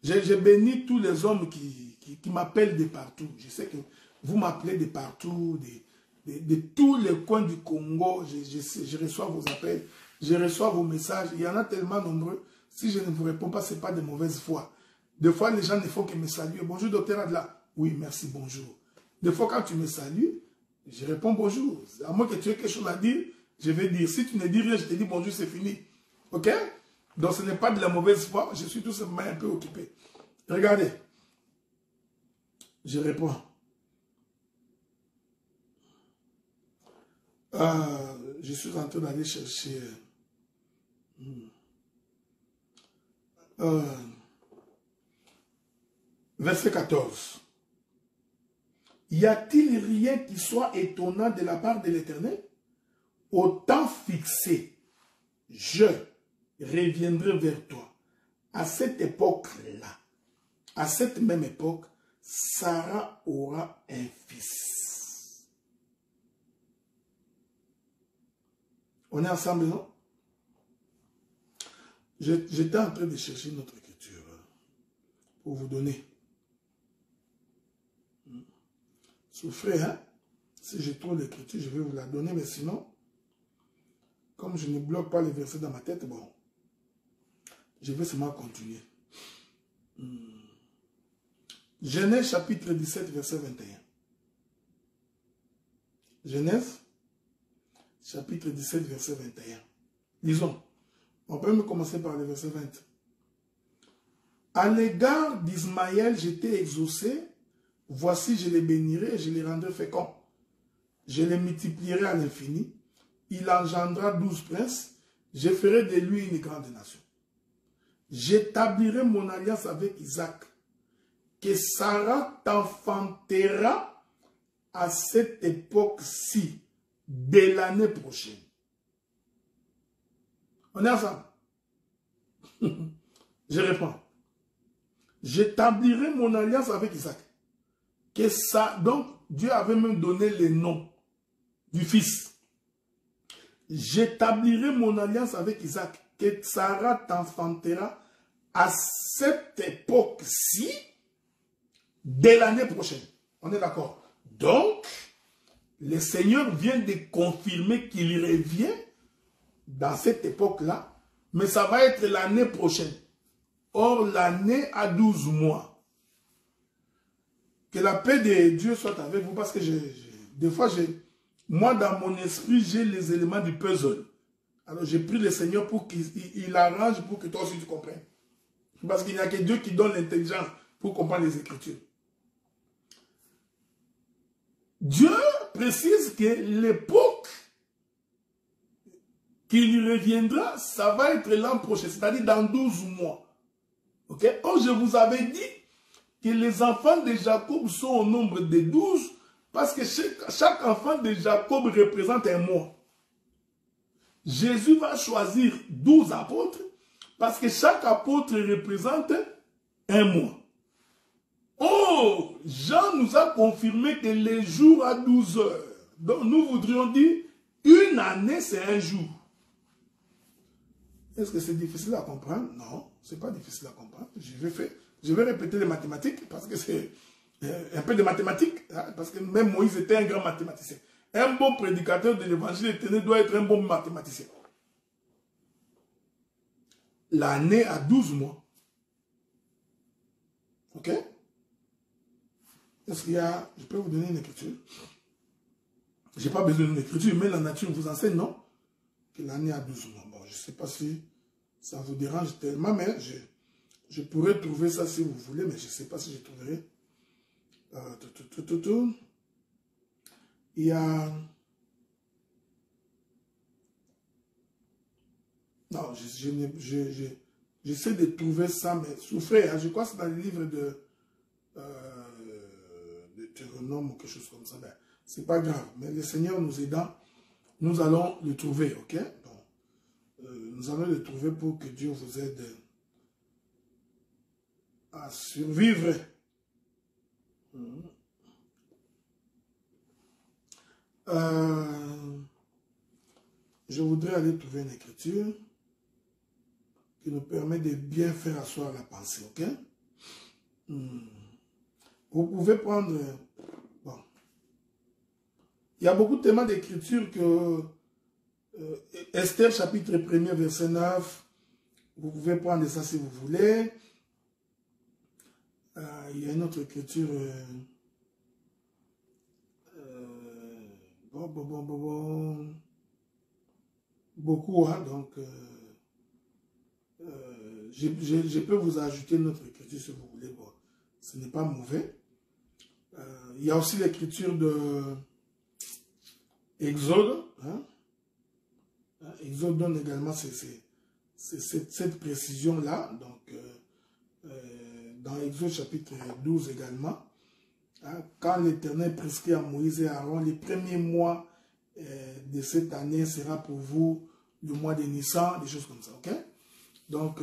J'ai béni tous les hommes qui m'appellent de partout. Je sais que vous m'appelez de partout, de tous les coins du Congo. Je reçois vos appels, je reçois vos messages. Il y en a tellement nombreux. Si je ne vous réponds pas, ce n'est pas de mauvaise foi. Des fois, les gens ne font que me saluer. Bonjour, docteur Adla. Oui, merci, bonjour. Des fois, quand tu me salues, je réponds bonjour. À moins que tu aies quelque chose à dire, je vais dire. Si tu ne dis rien, je te dis bonjour, c'est fini. Ok? Donc, ce n'est pas de la mauvaise foi. Je suis tout simplement un peu occupé. Regardez. Je réponds. Je suis en train d'aller chercher... verset 14. Y a-t-il rien qui soit étonnant de la part de l'Éternel? Au temps fixé, je reviendrai vers toi. À cette époque-là, à cette même époque, Sarah aura un fils. On est ensemble, non? J'étais en train de chercher notre écriture pour vous donner. Souffrez, hein? Si je trouve l'écriture, je vais vous la donner, mais sinon, comme je ne bloque pas les versets dans ma tête, bon, je vais seulement continuer. Genèse chapitre 17, verset 21. Genèse chapitre 17, verset 21. Lisons. On peut même commencer par le verset 20. À l'égard d'Ismaël, j'étais exaucé. Voici, je les bénirai et je les rendrai féconds. Je les multiplierai à l'infini. Il engendra 12 princes. Je ferai de lui une grande nation. J'établirai mon alliance avec Isaac, que Sarah t'enfantera à cette époque-ci, dès l'année prochaine. On est ensemble. Je réponds. J'établirai mon alliance avec Isaac. Que ça, donc, Dieu avait même donné le nom du fils. J'établirai mon alliance avec Isaac. Que Sarah t'enfantera à cette époque-ci, dès l'année prochaine. On est d'accord. Donc, le Seigneur vient de confirmer qu'il revient dans cette époque-là, mais ça va être l'année prochaine. Or, l'année a 12 mois. Que la paix de Dieu soit avec vous, parce que des fois, moi, dans mon esprit, j'ai les éléments du puzzle. Alors, j'ai pris le Seigneur pour qu'il arrange pour que toi aussi tu comprennes. Parce qu'il n'y a que Dieu qui donne l'intelligence pour comprendre les Écritures. Dieu précise que l'époque qu'il reviendra, ça va être l'an prochain, c'est-à-dire dans 12 mois. Ok? Or, je vous avais dit que les enfants de Jacob sont au nombre de 12 parce que chaque enfant de Jacob représente un mois. Jésus va choisir 12 apôtres parce que chaque apôtre représente un mois. Oh, Jean nous a confirmé que les jours à 12 heures. Donc nous voudrions dire, une année c'est un jour. Est-ce que c'est difficile à comprendre? Non, ce n'est pas difficile à comprendre. Je vais répéter les mathématiques parce que c'est un peu de mathématiques. Hein, parce que même Moïse était un grand mathématicien. Un bon prédicateur de l'évangile éternel doit être un bon mathématicien. L'année a 12 mois. Ok? Est-ce qu'il y a... Je peux vous donner une écriture? Je n'ai pas besoin d'une écriture, mais la nature vous enseigne, non? Que l'année a 12 mois. Bon, je ne sais pas si ça vous dérange tellement, mais je pourrais trouver ça si vous voulez, mais je ne sais pas si je trouverai. Il y a... Non, j'essaie de trouver ça, mais souffrez, hein, je crois que c'est dans le livre de Deutéronome ou quelque chose comme ça. Ben, c'est pas grave, mais le Seigneur nous aidant, nous allons le trouver, ok? Donc, nous allons le trouver pour que Dieu vous aide à survivre. Je voudrais aller trouver une écriture qui nous permet de bien faire asseoir la pensée, ok? Vous pouvez prendre... Bon. Il y a beaucoup de thèmes d'écriture que... Esther, chapitre 1er, verset 9. Vous pouvez prendre ça si vous voulez. Il y a une autre écriture... Beaucoup, hein, donc... je peux vous ajouter notre écriture si vous voulez. Bon, ce n'est pas mauvais. Il y a aussi l'écriture de Exode. Hein? Exode donne également cette précision-là. Donc, dans Exode chapitre 12 également, hein, quand l'Éternel prescrit à Moïse et à Aaron, les premiers mois de cette année sera pour vous le mois de Nissan, des choses comme ça. Ok? Donc,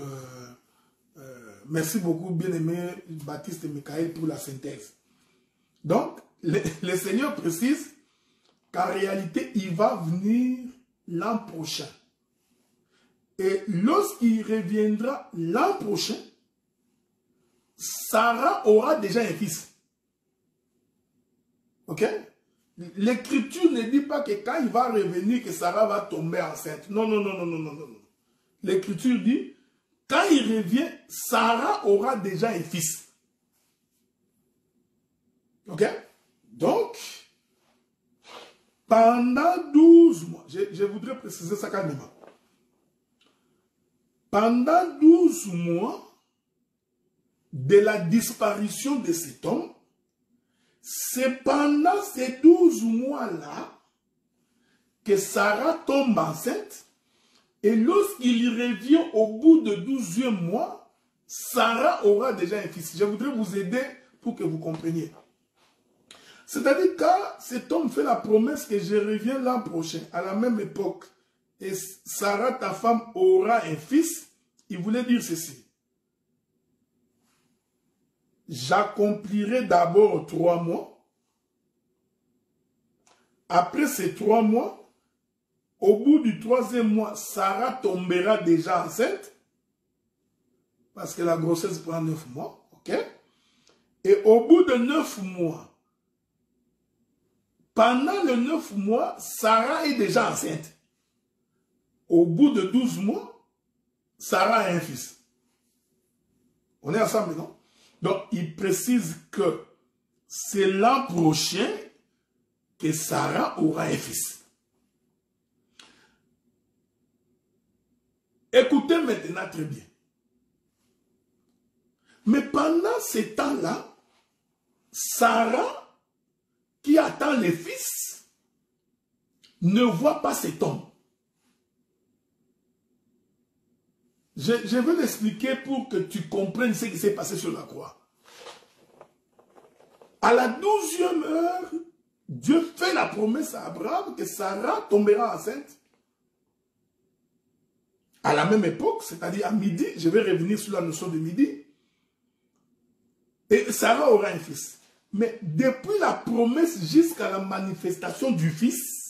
merci beaucoup, bien-aimé Baptiste et Michael, pour la synthèse. Donc, le Seigneur précise qu'en réalité, il va venir l'an prochain. Et lorsqu'il reviendra l'an prochain, Sarah aura déjà un fils. Ok? L'écriture ne dit pas que quand il va revenir, que Sarah va tomber enceinte. Non, non, non, non, non, non, non. L'écriture dit, quand il revient, Sarah aura déjà un fils. Ok? Donc, pendant 12 mois, je voudrais préciser ça calmement. Pendant 12 mois de la disparition de cet homme, c'est pendant ces 12 mois-là que Sarah tombe enceinte. Et lorsqu'il revient au bout de 12e mois, Sarah aura déjà un fils. Je voudrais vous aider pour que vous compreniez. C'est-à-dire quand cet homme fait la promesse que je reviens l'an prochain, à la même époque, et Sarah, ta femme, aura un fils, il voulait dire ceci. J'accomplirai d'abord 3 mois. Après ces 3 mois, au bout du 3e mois, Sarah tombera déjà enceinte. Parce que la grossesse prend 9 mois. Ok? Et au bout de 9 mois, pendant les 9 mois, Sarah est déjà enceinte. Au bout de 12 mois, Sarah a un fils. On est ensemble, non? Donc, il précise que c'est l'an prochain que Sarah aura un fils. Écoutez maintenant très bien. Mais pendant ce temps-là, Sarah, qui attend le fils, ne voit pas cet homme. Je vais l'expliquer pour que tu comprennes ce qui s'est passé sur la croix. À la 12e heure, Dieu fait la promesse à Abraham que Sarah tombera enceinte. À la même époque, c'est-à-dire à midi, je vais revenir sur la notion de midi, et Sarah aura un fils. Mais depuis la promesse jusqu'à la manifestation du fils,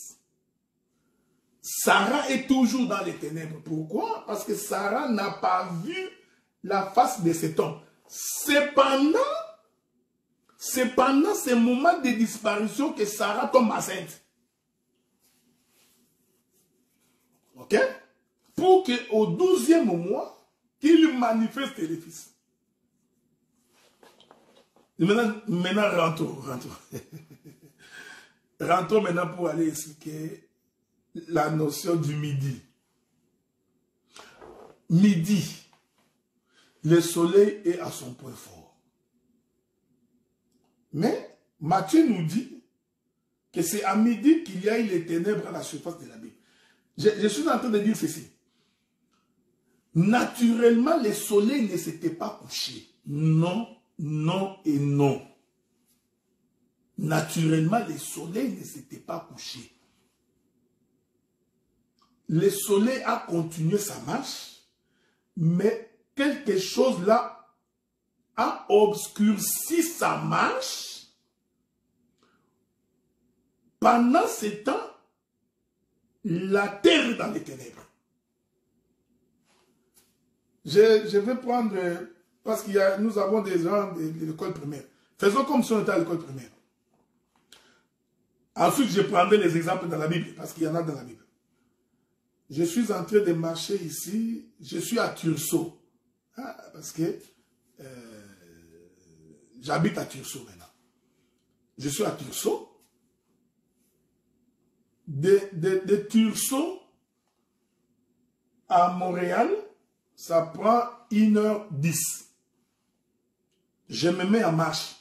Sarah est toujours dans les ténèbres. Pourquoi? Parce que Sarah n'a pas vu la face de cet homme. C'est pendant ces moments de disparition que Sarah tombe enceinte. Ok? Pour qu'au 12e mois, qu'il manifeste le fils. Maintenant rentrons. Rentrons maintenant pour aller expliquer la notion du midi. Midi, le soleil est à son point fort. Mais Matthieu nous dit que c'est à midi qu'il y a eu les ténèbres à la surface de la Bible. Je suis en train de dire ceci. Naturellement, le soleil ne s'était pas couché. Non, non et non. Naturellement, le soleil ne s'était pas couché. Le soleil a continué sa marche, mais quelque chose là a obscurci sa marche. Pendant ce temps, la terre est dans les ténèbres. Je vais prendre, parce que nous avons des gens de l'école primaire. Faisons comme si on était à l'école primaire. Ensuite, je prendrai les exemples dans la Bible, parce qu'il y en a dans la Bible. Je suis en train de marcher ici, je suis à Tursault, parce que j'habite à Tursault maintenant. Je suis à Tursault. De Tursault à Montréal, ça prend 1h10. Je me mets en marche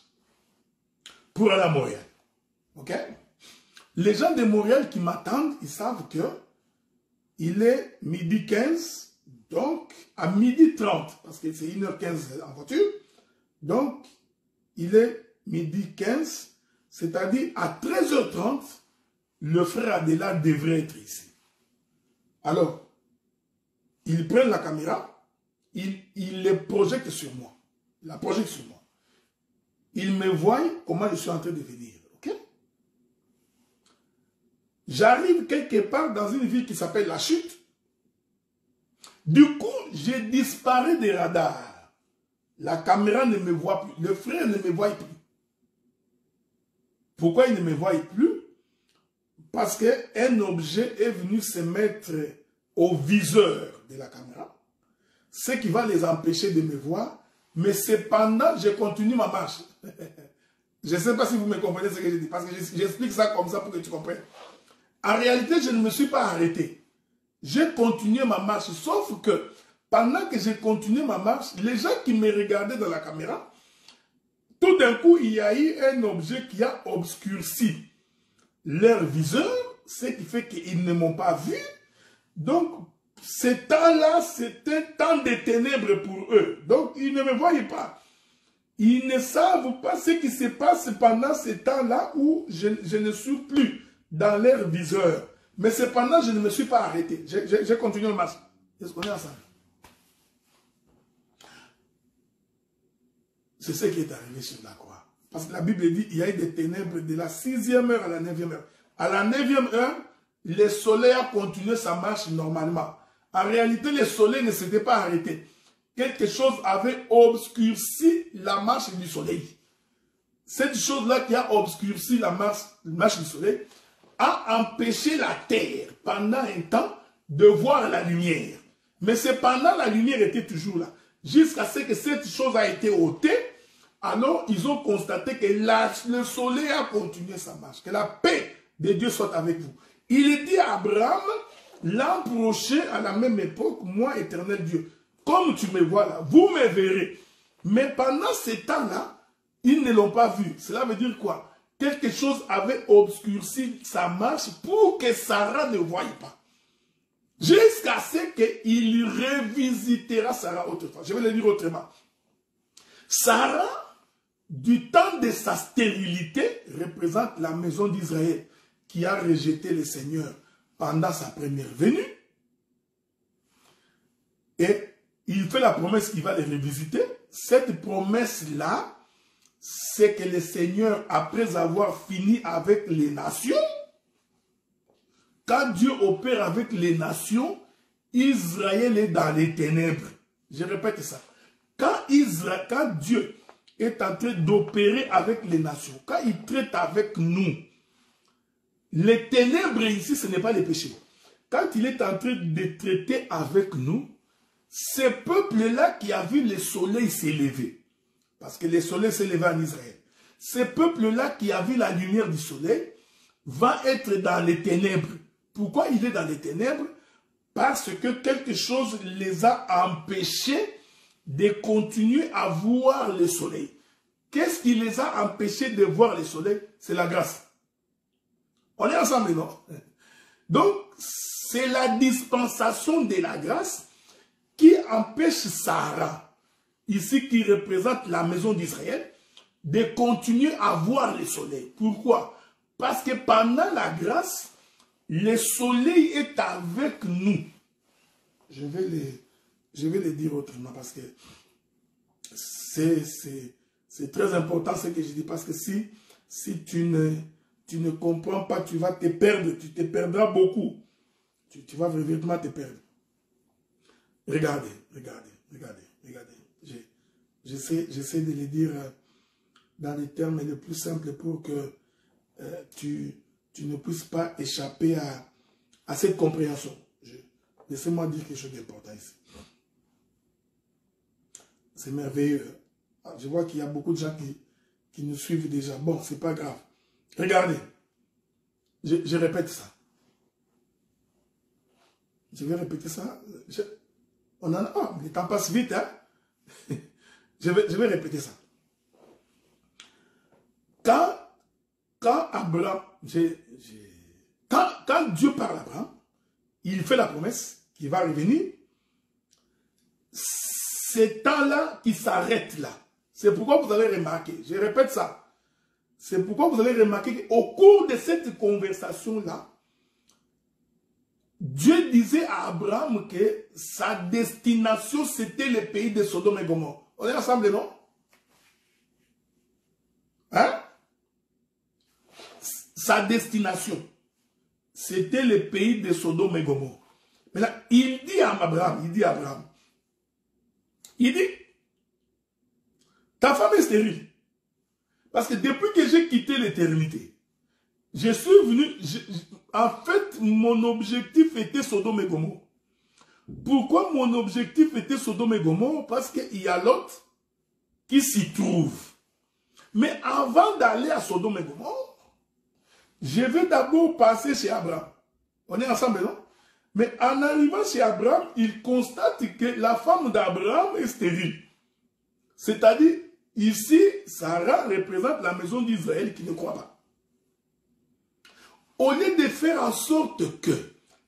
pour aller à Montréal. Ok? Les gens de Montréal qui m'attendent, ils savent que il est midi 15, donc à midi 30, parce que c'est 1h15 en voiture, donc il est midi 15, c'est-à-dire à 13h30, le frère Adela devrait être ici. Alors, ils prennent la caméra, ils les projettent sur moi, la projettent sur moi. Ils me voient comment je suis en train de venir, ok? J'arrive quelque part dans une ville qui s'appelle La Chute. Du coup, j'ai disparu des radars. La caméra ne me voit plus. Le frère ne me voit plus. Pourquoi il ne me voit plus? Parce qu'un objet est venu se mettre au viseur de la caméra. Ce qui va les empêcher de me voir. Mais cependant, je continue ma marche. Je ne sais pas si vous me comprenez ce que je dis. Parce que j'explique ça comme ça pour que tu comprennes. En réalité, je ne me suis pas arrêté. J'ai continué ma marche. Sauf que pendant que j'ai continué ma marche, les gens qui me regardaient dans la caméra, tout d'un coup, il y a eu un objet qui a obscurci leur viseur, ce qui fait qu'ils ne m'ont pas vu. Donc, ce temps-là, c'était un temps de ténèbres pour eux. Donc, ils ne me voyaient pas. Ils ne savent pas ce qui se passe pendant ce temps-là où je ne suis plus dans leur viseur. Mais cependant, je ne me suis pas arrêté. J'ai continué le marche. Est-ce qu'on est ensemble? C'est ce qui est arrivé sur la croix. Parce que la Bible dit qu'il y a eu des ténèbres de la 6e heure à la 9e heure. À la 9e heure, le soleil a continué sa marche normalement. En réalité, le soleil ne s'était pas arrêté. Quelque chose avait obscurci la marche du soleil. Cette chose-là qui a obscurci la marche du soleil a empêché la terre pendant un temps de voir la lumière. Mais cependant, la lumière était toujours là. Jusqu'à ce que cette chose a été ôtée, alors ils ont constaté que le soleil a continué sa marche. Que la paix de Dieu soit avec vous. Il dit à Abraham, l'an prochain, à la même époque, moi, éternel Dieu, comme tu me vois là, vous me verrez. Mais pendant ce temps-là, ils ne l'ont pas vu. Cela veut dire quoi? Quelque chose avait obscurci sa marche pour que Sarah ne voie pas. Jusqu'à ce qu'il revisitera Sarah autrefois. Je vais le dire autrement. Sarah, du temps de sa stérilité, représente la maison d'Israël qui a rejeté le Seigneur pendant sa première venue. Et il fait la promesse qu'il va les revisiter. Cette promesse-là, c'est que le Seigneur, après avoir fini avec les nations, quand Dieu opère avec les nations, Israël est dans les ténèbres. Je répète ça. Quand Dieu est en train d'opérer avec les nations, quand il traite avec nous, les ténèbres ici, ce n'est pas les péchés. Quand il est en train de traiter avec nous, ce peuple-là qui a vu le soleil s'élever, parce que le soleil s'est levé en Israël, ce peuple-là qui a vu la lumière du soleil va être dans les ténèbres. Pourquoi il est dans les ténèbres? Parce que quelque chose les a empêchés de continuer à voir le soleil. Qu'est-ce qui les a empêchés de voir le soleil? C'est la grâce. On est ensemble, non? Donc, c'est la dispensation de la grâce qui empêche Sarah, ici qui représente la maison d'Israël, de continuer à voir le soleil. Pourquoi? Parce que pendant la grâce, le soleil est avec nous. Je vais le dire autrement parce que c'est très important ce que je dis. Parce que si tu ne comprends pas, tu vas te perdre. Tu te perdras beaucoup. Tu vas vraiment te perdre. Regardez. J'essaie de le dire dans les termes les plus simples pour que tu ne puisses pas échapper à cette compréhension. Laissez-moi dire quelque chose d'important ici. C'est merveilleux. Je vois qu'il y a beaucoup de gens qui nous suivent déjà. Bon, c'est pas grave. Regardez. Je répète ça. Je vais répéter ça. Le temps passe vite, hein? je vais répéter ça. Quand Abraham, quand Dieu parle à Abraham, il fait la promesse qu'il va revenir. C'est temps-là qui s'arrête là. C'est pourquoi vous allez remarquer, je répète ça, c'est pourquoi vous allez remarquer qu'au cours de cette conversation-là, Dieu disait à Abraham que sa destination, c'était le pays de Sodome et Gomorrhe. On est ensemble, non? Hein? Sa destination, c'était le pays de Sodome et Gomorrhe. Maintenant, il dit à Abraham, il dit, ta femme est stérile. Parce que depuis que j'ai quitté l'éternité, je suis venu, en fait, mon objectif était Sodome et Gomorrhe. Pourquoi mon objectif était Sodome et Gomorrhe? Parce qu'il y a Lot qui s'y trouve. Mais avant d'aller à Sodome et Gomorrhe, je vais d'abord passer chez Abraham. On est ensemble, non? Mais en arrivant chez Abraham, il constate que la femme d'Abraham est stérile. C'est-à-dire, ici, Sarah représente la maison d'Israël qui ne croit pas. Au lieu de faire en sorte que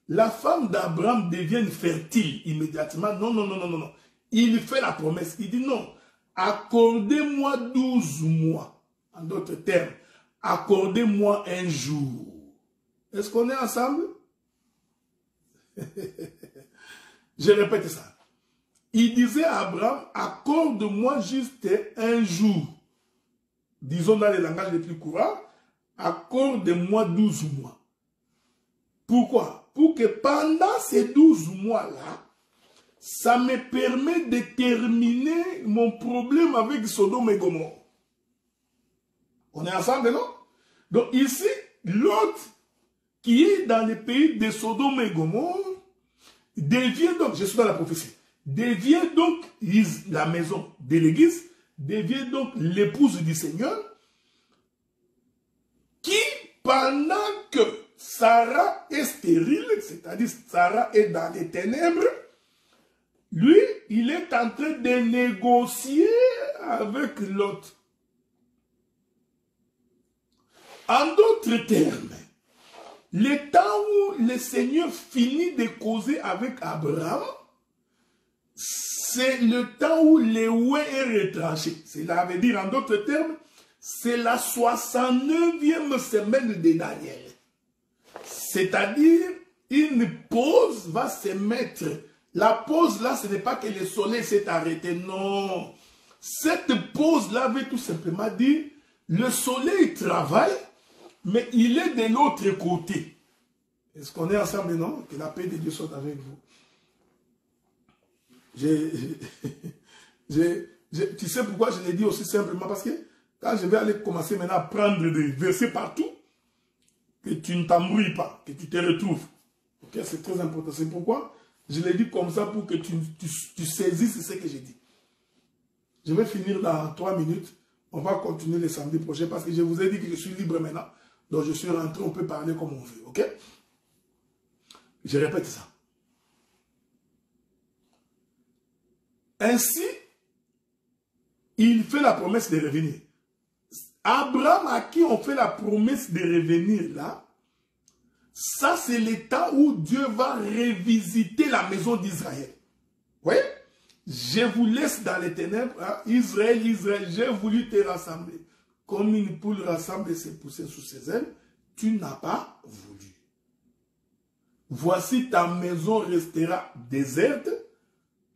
la femme d'Abraham devienne fertile immédiatement, non. Il fait la promesse. Il dit non, accordez-moi 12 mois. En d'autres termes, accordez-moi un jour. Est-ce qu'on est ensemble? Je répète ça. Il disait à Abraham, accorde-moi juste un jour. Disons dans les langages les plus courants, accorde-moi 12 mois. Pourquoi? Pour que pendant ces 12 mois-là, ça me permet de terminer mon problème avec Sodome et Gomorrhe. On est ensemble, non? Donc ici, l'autre qui est dans le pays de Sodome et Gomorrhe devient donc, je suis dans la prophétie, devient donc la maison de l'église, devient donc l'épouse du Seigneur, qui, pendant que Sarah est stérile, c'est-à-dire Sarah est dans les ténèbres, lui, il est en train de négocier avec l'autre. En d'autres termes, le temps où le Seigneur finit de causer avec Abraham, c'est le temps où Léoué est retranché. Cela veut dire, en d'autres termes, c'est la 69e semaine de Daniel. C'est-à-dire, une pause va se mettre. La pause là, ce n'est pas que le soleil s'est arrêté, non. Cette pause-là veut tout simplement dire, le soleil travaille, mais il est de l'autre côté. Est-ce qu'on est ensemble, non? Que la paix de Dieu soit avec vous. Tu sais pourquoi je l'ai dit aussi simplement? Parce que quand je vais aller commencer maintenant à prendre des versets partout, que tu ne t'embrouilles pas, que tu te retrouves. Okay? C'est très important. C'est pourquoi je l'ai dit comme ça pour que tu saisisses ce que j'ai dit. Je vais finir dans 3 minutes. On va continuer le samedi prochain parce que je vous ai dit que je suis libre maintenant. Donc je suis rentré, on peut parler comme on veut. Ok? Je répète ça. Ainsi, il fait la promesse de revenir. Abraham, à qui on fait la promesse de revenir là, ça c'est le temps où Dieu va revisiter la maison d'Israël. Oui? Je vous laisse dans les ténèbres. Hein? Israël, Israël, j'ai voulu te rassembler. Comme une poule rassemble ses poussins sous ses ailes, tu n'as pas voulu. Voici ta maison restera déserte.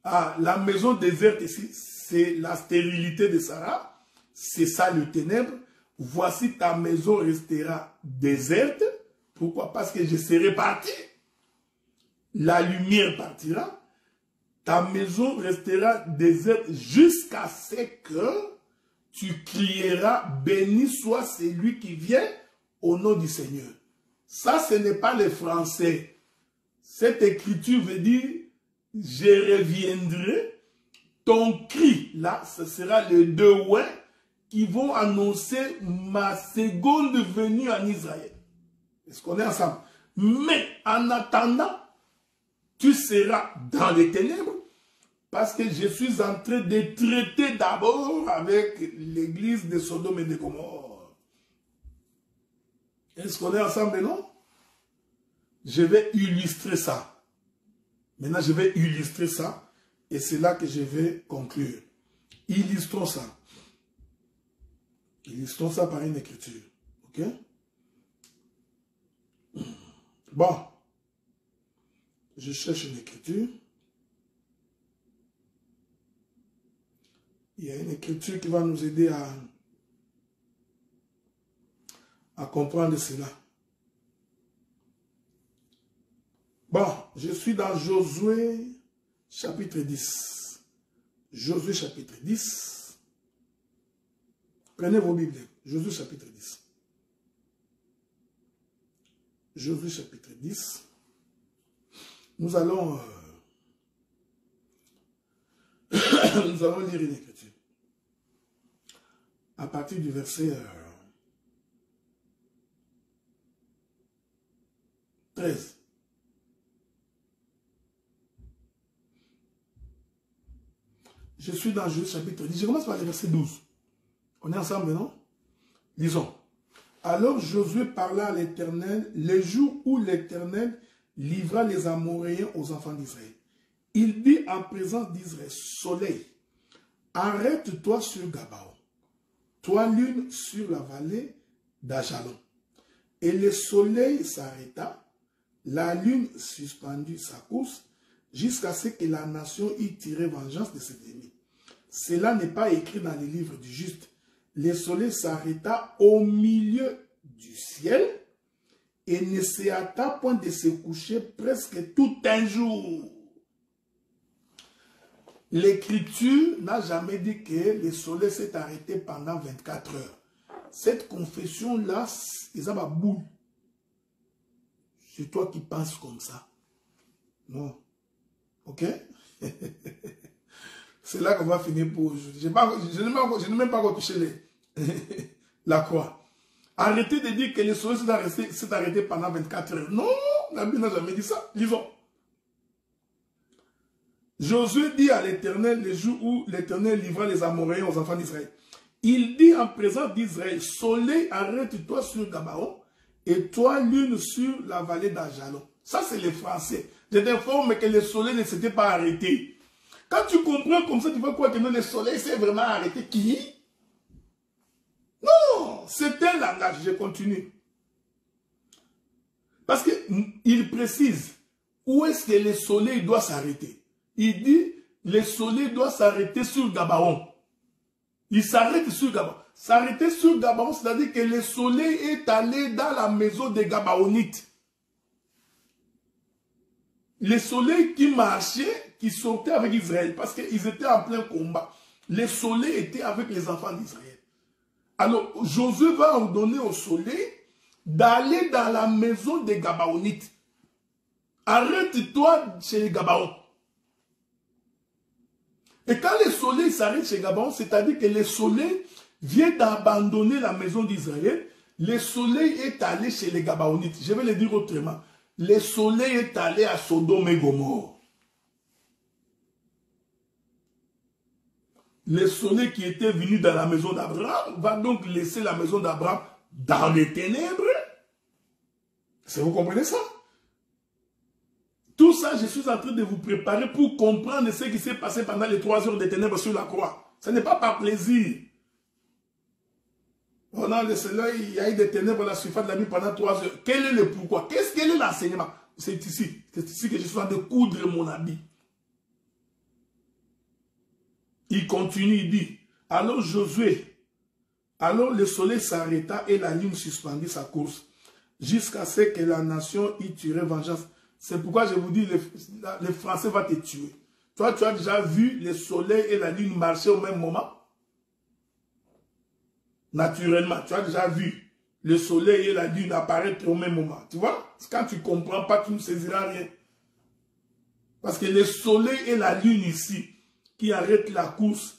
Ah, la maison déserte ici, c'est la stérilité de Sarah. C'est ça le ténèbre. Voici ta maison restera déserte. Pourquoi? Parce que je serai parti. La lumière partira. Ta maison restera déserte jusqu'à ce que tu crieras, béni soit celui qui vient au nom du Seigneur. Ça, ce n'est pas le français. Cette écriture veut dire, je reviendrai. Ton cri, là, ce sera les deux ouins qui vont annoncer ma seconde venue en Israël. Est-ce qu'on est ensemble? Mais en attendant, tu seras dans les ténèbres parce que je suis en train de traiter d'abord avec l'église de Sodome et de Gomorrhe. Est-ce qu'on est ensemble, non? Je vais illustrer ça. Maintenant, je vais illustrer ça et c'est là que je vais conclure. Illustrons ça. Illustrons ça par une écriture. Ok? Bon. Je cherche une écriture. Il y a une écriture qui va nous aider à comprendre cela. Bon, je suis dans Josué chapitre 10. Josué chapitre 10. Prenez vos Bibles. Josué chapitre 10. Josué chapitre 10. Nous allons lire une écriture. À partir du verset 13. Je suis dans Josué chapitre 10. Je commence par le verset 12. On est ensemble, non? Lisons. Alors Josué parla à l'Éternel les jours où l'Éternel livra les Amoréens aux enfants d'Israël. Il dit en présence d'Israël, soleil, arrête-toi sur Gabaon, toi lune sur la vallée d'Ajalon. Et le soleil s'arrêta, la lune suspendit sa course, jusqu'à ce que la nation y tirait vengeance de ses ennemis. Cela n'est pas écrit dans les livres du juste. Le soleil s'arrêta au milieu du ciel et ne se hâta point de se coucher presque tout un jour. L'Écriture n'a jamais dit que le soleil s'est arrêté pendant 24 heures. Cette confession-là, ils ont ma boule. C'est toi qui penses comme ça. Non. Ok? C'est là qu'on va finir pour aujourd'hui. Je n'ai même pas retouché la croix. Arrêtez de dire que le soleil s'est arrêté pendant 24 heures. Non, la Bible n'a jamais dit ça. Lisons. Josué dit à l'Éternel le jour où l'Éternel livra les Amoréens aux enfants d'Israël. Il dit en présence d'Israël, soleil, arrête-toi sur Gabaon et toi lune sur la vallée d'Ajalon. Ça, c'est les Français. Je t'informe que le soleil ne s'était pas arrêté. Quand tu comprends comme ça, tu vas croire que non, le soleil s'est vraiment arrêté. Qui? Non, c'est un langage. Je continue. Parce qu'il précise où est-ce que le soleil doit s'arrêter. Il dit, le soleil doit s'arrêter sur Gabaon. Il s'arrête sur Gabaon. S'arrêter sur Gabaon, c'est-à-dire que le soleil est allé dans la maison des Gabaonites. Le soleil qui marchait, qui sortait avec Israël, parce qu'ils étaient en plein combat. Le soleil était avec les enfants d'Israël. Alors, Josué va ordonner au soleil d'aller dans la maison des Gabaonites. Arrête-toi chez les Gabaons. Et quand le soleil s'arrête chez Gabaon, c'est-à-dire que le soleil vient d'abandonner la maison d'Israël, le soleil est allé chez les Gabaonites. Je vais le dire autrement. Le soleil est allé à Sodome et Gomorrhe. Le soleil qui était venu dans la maison d'Abraham va donc laisser la maison d'Abraham dans les ténèbres. Vous comprenez ça? Tout ça, je suis en train de vous préparer pour comprendre ce qui s'est passé pendant les 3 heures de ténèbres sur la croix. Ce n'est pas par plaisir. Pendant le soleil, il y a eu des ténèbres à la surface de la nuit pendant 3 heures. Quel est le pourquoi? Quel est l'enseignement? C'est ici. C'est ici que je suis en train de coudre mon habit. Il continue, il dit, alors Josué, alors le soleil s'arrêta et la lune suspendit sa course, jusqu'à ce que la nation y tirait vengeance. C'est pourquoi je vous dis, les Français vont te tuer. Toi, tu as déjà vu le soleil et la lune marcher au même moment? Naturellement, tu as déjà vu le soleil et la lune apparaître au même moment. Tu vois? Quand tu ne comprends pas, tu ne saisiras rien. Parce que le soleil et la lune ici, qui arrêtent la course,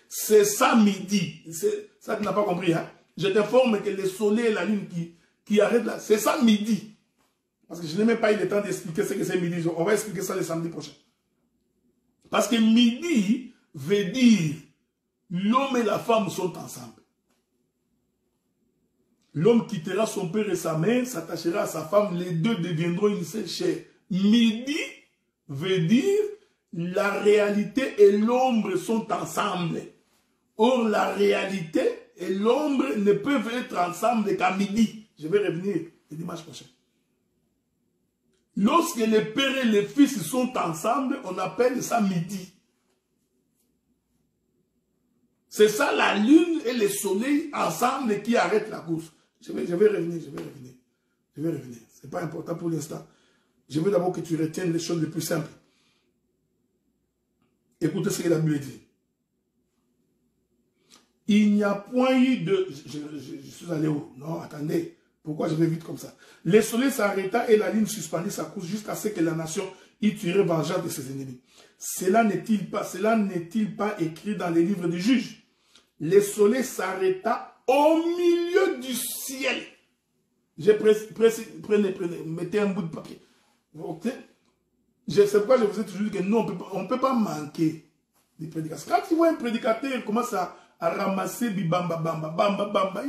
c'est ça midi. Ça, tu n'as pas compris. Hein? Je t'informe que le soleil et la lune qui arrêtent là, c'est ça midi. Parce que je n'ai même pas eu le temps d'expliquer ce que c'est midi. On va expliquer ça le samedi prochain. Parce que midi veut dire l'homme et la femme sont ensemble. L'homme quittera son père et sa mère, s'attachera à sa femme, les deux deviendront une seule chair. Midi veut dire la réalité et l'ombre sont ensemble. Or, la réalité et l'ombre ne peuvent être ensemble qu'à midi. Je vais revenir le dimanche prochain. Lorsque les pères et les fils sont ensemble, on appelle ça midi. C'est ça la lune et le soleil ensemble qui arrêtent la course. Je vais revenir. Ce n'est pas important pour l'instant. Je veux d'abord que tu retiennes les choses les plus simples. Écoutez ce que la Bible dit. Il n'y a point eu de... Je suis allé où? Non, attendez. Pourquoi je vais vite comme ça? Le soleil s'arrêta et la lune suspendit sa course jusqu'à ce que la nation y tirait vengeance de ses ennemis. Cela n'est-il pas écrit dans les livres des juges? Le soleil s'arrêta au milieu du ciel. Prenez, mettez un bout de papier. Okay? C'est pourquoi je vous ai toujours dit que non, on ne peut pas manquer des prédications. Quand tu vois un prédicateur, il commence à ramasser bibamba, bamba, bamba, bamba,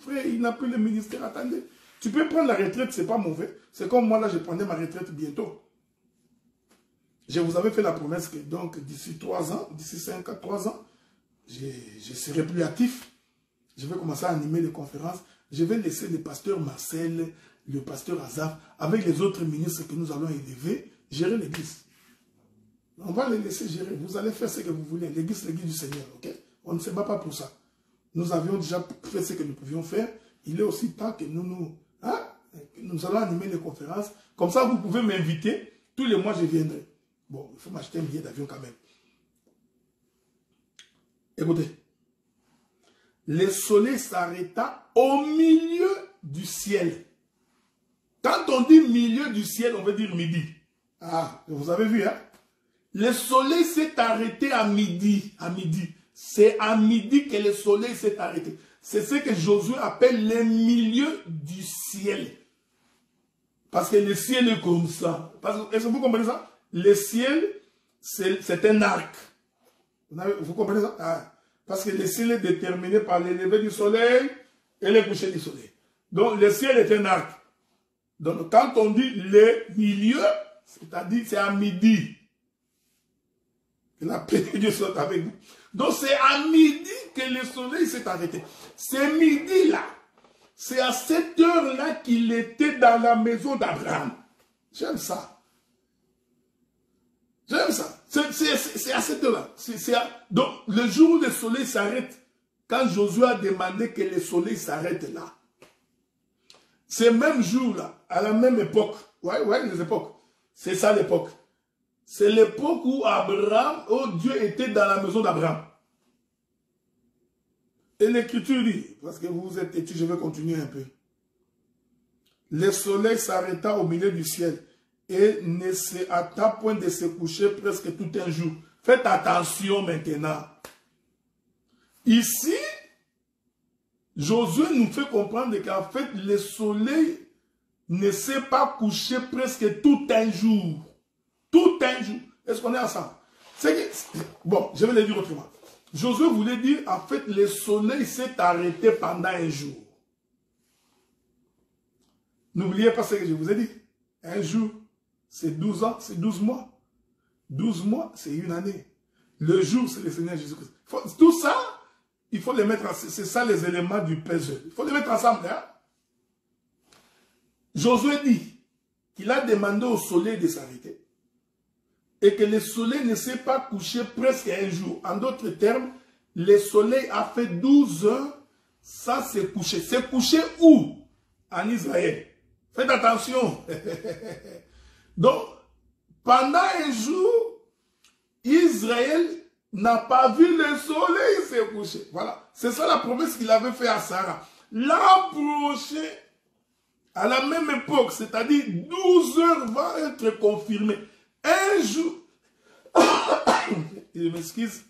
frère, il n'a plus le ministère. Attendez, tu peux prendre la retraite, c'est pas mauvais. C'est comme moi, là, je prendrai ma retraite bientôt. Je vous avais fait la promesse que donc d'ici 3 ans, d'ici 5 à 3 ans, je serai plus actif. Je vais commencer à animer les conférences. Je vais laisser le pasteur Marcel, le pasteur Azaf, avec les autres ministres que nous allons élever, gérer l'église. On va les laisser gérer. Vous allez faire ce que vous voulez. L'église du Seigneur, ok? On ne se bat pas pour ça. Nous avions déjà fait ce que nous pouvions faire. Il est aussi temps que nous allons animer les conférences. Comme ça, vous pouvez m'inviter. Tous les mois, je viendrai. Bon, il faut m'acheter un billet d'avion quand même. Écoutez. Le soleil s'arrêta au milieu du ciel. Quand on dit milieu du ciel, on veut dire midi. Ah, vous avez vu, hein? Le soleil s'est arrêté à midi. À midi. C'est à midi que le soleil s'est arrêté. C'est ce que Josué appelle le milieu du ciel. Parce que le ciel est comme ça. Est-ce que vous comprenez ça? Le ciel, c'est un arc. Vous comprenez ça? Ah. Parce que le ciel est déterminé par le lever du soleil et le coucher du soleil. Donc le ciel est un arc. Donc quand on dit le milieu, c'est-à-dire c'est à midi. Que la paix de Dieu soit avec vous. Donc c'est à midi que le soleil s'est arrêté. C'est midi-là. C'est à cette heure-là qu'il était dans la maison d'Abraham. J'aime ça. J'aime ça. C'est à cette heure-là. Donc, le jour où le soleil s'arrête, quand Josué a demandé que le soleil s'arrête là, ce même jour-là, à la même époque, ouais, les époques, c'est ça l'époque. C'est l'époque où Dieu était dans la maison d'Abraham. Et l'Écriture dit, parce que vous êtes têtus, je vais continuer un peu. Le soleil s'arrêta au milieu du ciel et ne se hâta point de se coucher presque tout un jour. Faites attention maintenant. Ici, Josué nous fait comprendre qu'en fait, le soleil ne s'est pas couché presque tout un jour. Tout un jour. Est-ce qu'on est ensemble? Bon, je vais le dire autrement. Josué voulait dire, en fait, le soleil s'est arrêté pendant un jour. N'oubliez pas ce que je vous ai dit. Un jour, c'est 12 ans, c'est 12 mois. 12 mois, c'est une année. Le jour, c'est le Seigneur Jésus-Christ. Tout ça, il faut les mettre ensemble. C'est ça les éléments du puzzle. Il faut les mettre ensemble. Hein? Josué dit qu'il a demandé au soleil de s'arrêter. Et que le soleil ne s'est pas couché presque un jour. En d'autres termes, le soleil a fait 12 heures, ça s'est couché. C'est couché où? En Israël. Faites attention. Donc, pendant un jour, Israël n'a pas vu le soleil se coucher. Voilà. C'est ça la promesse qu'il avait fait à Sarah. L'an prochain, à la même époque, c'est-à-dire 12 heures va être confirmé. Un jour, je m'excuse,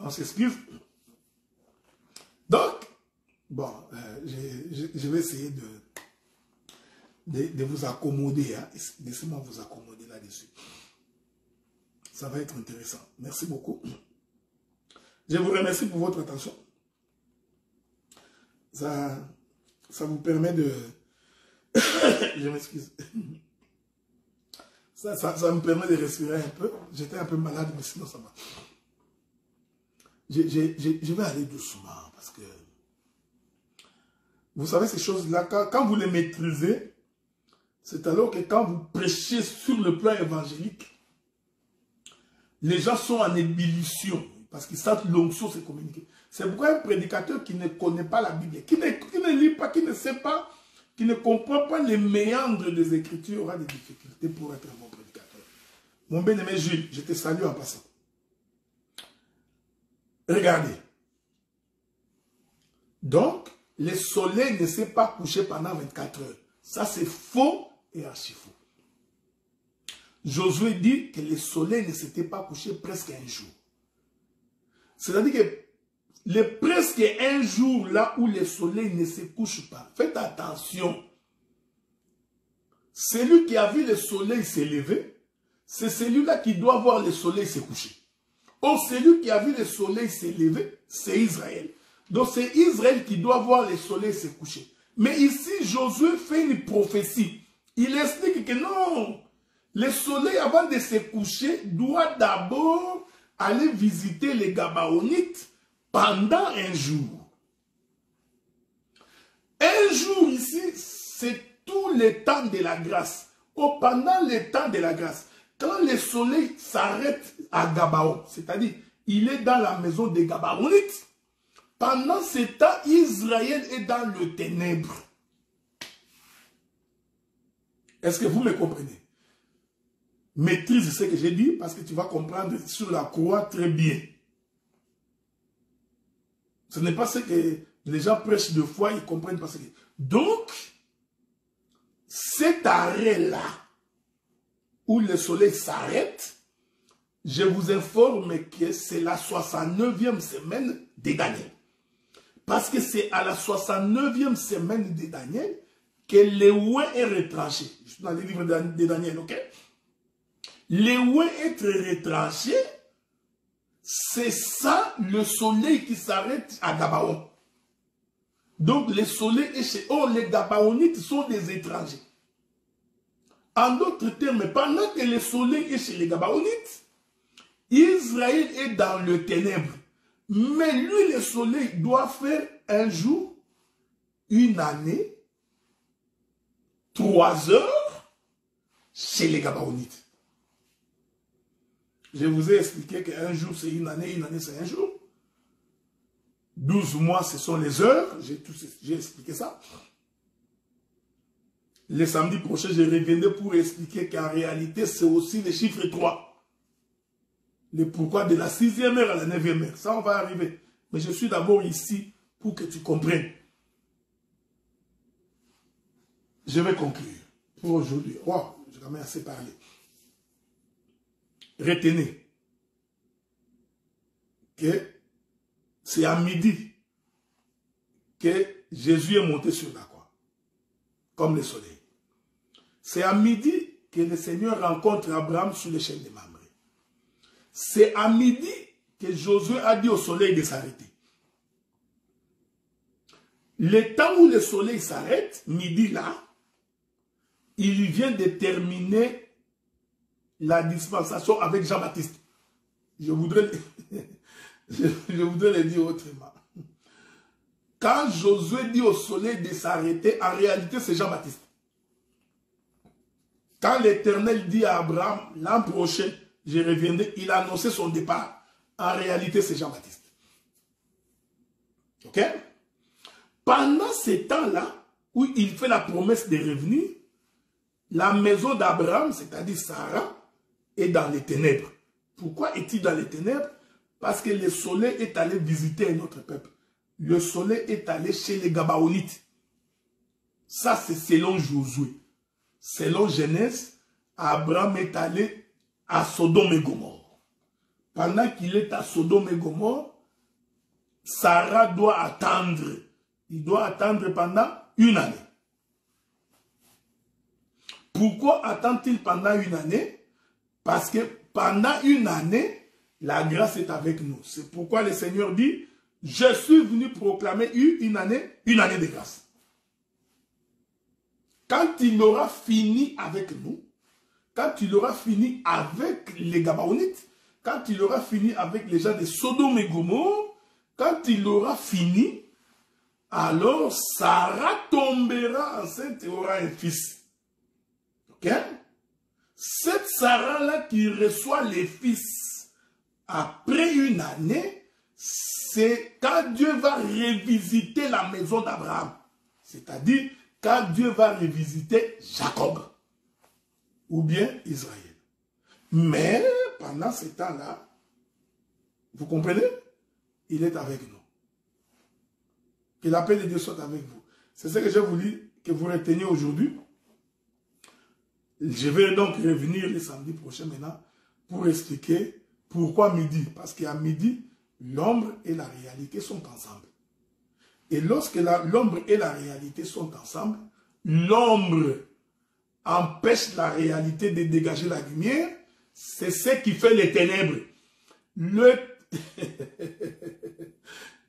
on s'excuse. Donc, bon, je vais essayer de vous accommoder. Hein. Laissez-moi vous accommoder là-dessus. Ça va être intéressant. Merci beaucoup. Je vous remercie pour votre attention. Ça vous permet de... je m'excuse. Ça me permet de respirer un peu. J'étais un peu malade, mais sinon ça va. Je vais aller doucement parce que... Vous savez, ces choses-là, quand vous les maîtrisez, c'est alors que quand vous prêchez sur le plan évangélique, les gens sont en ébullition parce qu'ils savent l'onction se communiquer. C'est pourquoi un prédicateur qui ne connaît pas la Bible, qui ne lit pas, qui ne sait pas qui ne comprend pas les méandres des Écritures aura des difficultés pour être un bon prédicateur. Mon bien-aimé Jules, je te salue en passant. Regardez. Donc, le soleil ne s'est pas couché pendant 24 heures. Ça, c'est faux et archi faux. Josué dit que le soleil ne s'était pas couché presque un jour. C'est-à-dire que presque un jour là où le soleil ne se couche pas. Faites attention. Celui qui a vu le soleil s'élever, c'est celui-là qui doit voir le soleil se coucher. Or, celui qui a vu le soleil s'élever, c'est Israël. Donc, c'est Israël qui doit voir le soleil se coucher. Mais ici, Josué fait une prophétie. Il explique que non, le soleil, avant de se coucher, doit d'abord aller visiter les Gabaonites pendant un jour. Un jour ici, c'est tout le temps de la grâce. Ou pendant le temps de la grâce, quand le soleil s'arrête à Gabaon, c'est-à-dire il est dans la maison des Gabaonites, pendant ce temps, Israël est dans le ténèbre. Est-ce que vous me comprenez? Maîtrise ce que j'ai dit parce que tu vas comprendre sur la croix très bien. Ce n'est pas ce que les gens prêchent de foi, ils comprennent pas ce que... Donc, cet arrêt-là, où le soleil s'arrête, je vous informe que c'est la 69e semaine de Daniel. Parce que c'est à la 69e semaine de Daniel que le ouin est retranché. Je suis dans le livre de Daniel, ok? Le ouin être retranché, c'est ça le soleil qui s'arrête à Gabaon. Donc le soleil est chez... Oh, les Gabaonites sont des étrangers. En d'autres termes, pendant que le soleil est chez les Gabaonites, Israël est dans le ténèbre. Mais lui, le soleil doit faire un jour, une année, 3 heures chez les Gabaonites. Je vous ai expliqué qu'un jour c'est une année c'est un jour. 12 mois ce sont les heures, j'ai expliqué ça. Le samedi prochain, je reviendrai pour expliquer qu'en réalité, c'est aussi le chiffre 3. Le pourquoi de la 6e heure à la 9e heure. Ça, on va arriver. Mais je suis d'abord ici pour que tu comprennes. Je vais conclure pour aujourd'hui. Wow, j'ai quand même assez parlé. Retenez que c'est à midi que Jésus est monté sur la croix, comme le soleil. C'est à midi que le Seigneur rencontre Abraham sur l'échelle de Mamré. C'est à midi que Josué a dit au soleil de s'arrêter. Le temps où le soleil s'arrête, midi là, il vient de terminer la dispensation avec Jean-Baptiste. Je voudrais le dire autrement. Quand Josué dit au soleil de s'arrêter, en réalité c'est Jean-Baptiste. Quand l'Éternel dit à Abraham, l'an prochain, je reviendrai, il a annoncé son départ. En réalité, c'est Jean-Baptiste. Ok? Pendant ce temps-là, où il fait la promesse de revenir, la maison d'Abraham, c'est-à-dire Sarah, est dans les ténèbres. Pourquoi est-il dans les ténèbres? Parce que le soleil est allé visiter un autre peuple. Le soleil est allé chez les Gabaonites. Ça, c'est selon Josué. Selon Genèse, Abraham est allé à Sodome et Gomorrhe. Pendant qu'il est à Sodome et Gomorrhe, Sarah doit attendre. Il doit attendre pendant une année. Pourquoi attend-il pendant une année? Parce que pendant une année, la grâce est avec nous. C'est pourquoi le Seigneur dit, je suis venu proclamer une année de grâce. Quand il aura fini avec nous, quand il aura fini avec les Gabaonites, quand il aura fini avec les gens de Sodome et Gomorrhe, quand il aura fini, alors Sarah tombera enceinte et aura un fils. Ok? Cette Sarah-là qui reçoit les fils après une année, c'est quand Dieu va revisiter la maison d'Abraham. C'est-à-dire quand Dieu va revisiter Jacob ou bien Israël. Mais pendant ce temps-là, vous comprenez? Il est avec nous. Que la paix de Dieu soit avec vous. C'est ce que j'ai voulu que vous reteniez aujourd'hui. Je vais donc revenir le samedi prochain maintenant pour expliquer pourquoi midi. Parce qu'à midi, l'ombre et la réalité sont ensemble. Et lorsque l'ombre et la réalité sont ensemble, l'ombre empêche la réalité de dégager la lumière. C'est ce qui fait les ténèbres.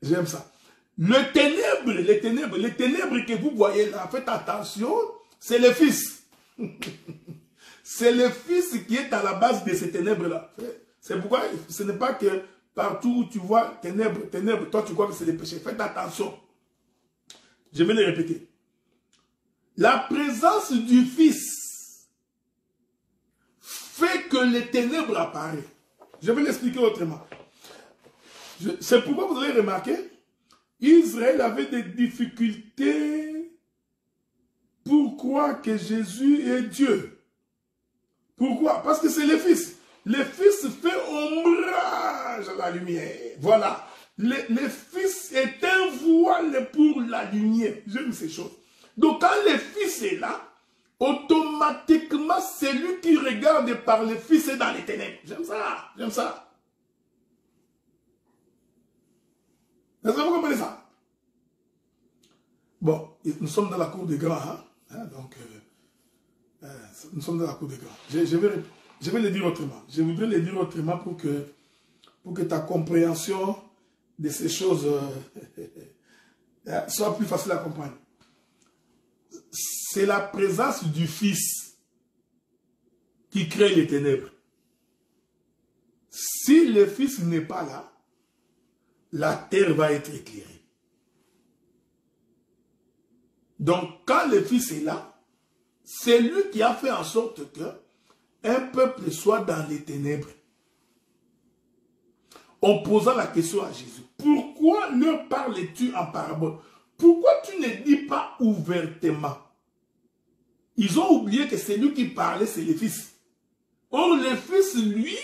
J'aime ça. Les ténèbres que vous voyez là, faites attention, c'est le Fils. C'est le Fils qui est à la base de ces ténèbres-là. C'est pourquoi ce n'est pas que partout où tu vois ténèbres, toi tu crois que c'est le péché. Faites attention. Je vais le répéter. La présence du Fils fait que les ténèbres apparaissent. Je vais l'expliquer autrement. C'est pourquoi vous allez remarquer, Israël avait des difficultés. Pourquoi que Jésus est Dieu? Pourquoi? Parce que c'est le Fils. Le Fils fait ombrage à la lumière. Voilà. Le Fils est un voile pour la lumière. J'aime ces choses. Donc quand le Fils est là, automatiquement, celui qui regarde par le Fils est dans les ténèbres. J'aime ça. J'aime ça. Est-ce que vous comprenez ça? Bon, nous sommes dans la cour des grands. Donc, nous sommes dans la cour des grands. Je vais le dire autrement. Je voudrais le dire autrement pour que ta compréhension de ces choses soit plus facile à comprendre. C'est la présence du Fils qui crée les ténèbres. Si le Fils n'est pas là, la terre va être éclairée. Donc, quand le Fils est là, c'est lui qui a fait en sorte que un peuple soit dans les ténèbres. En posant la question à Jésus, pourquoi leur parles-tu en parabole? Pourquoi tu ne dis pas ouvertement? Ils ont oublié que c'est lui qui parlait, c'est le Fils. Or, le Fils, lui,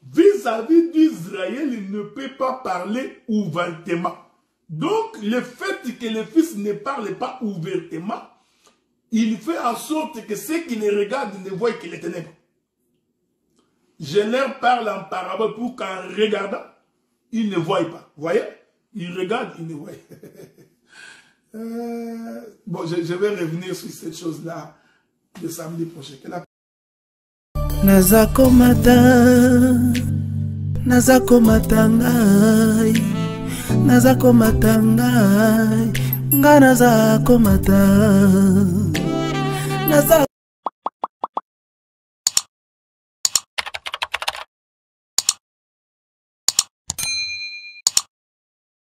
vis-à-vis d'Israël, il ne peut pas parler ouvertement. Donc, le fait que le Fils ne parle pas ouvertement, il fait en sorte que ceux qui le regardent ne voient que les ténèbres. Je leur parle en parabole pour qu'en regardant, ils ne voient pas. Vous voyez? Ils regardent, ils ne voient. Bon, je vais revenir sur cette chose-là le samedi prochain. Nazako matangai, nazako matangai, nga nazako matangai.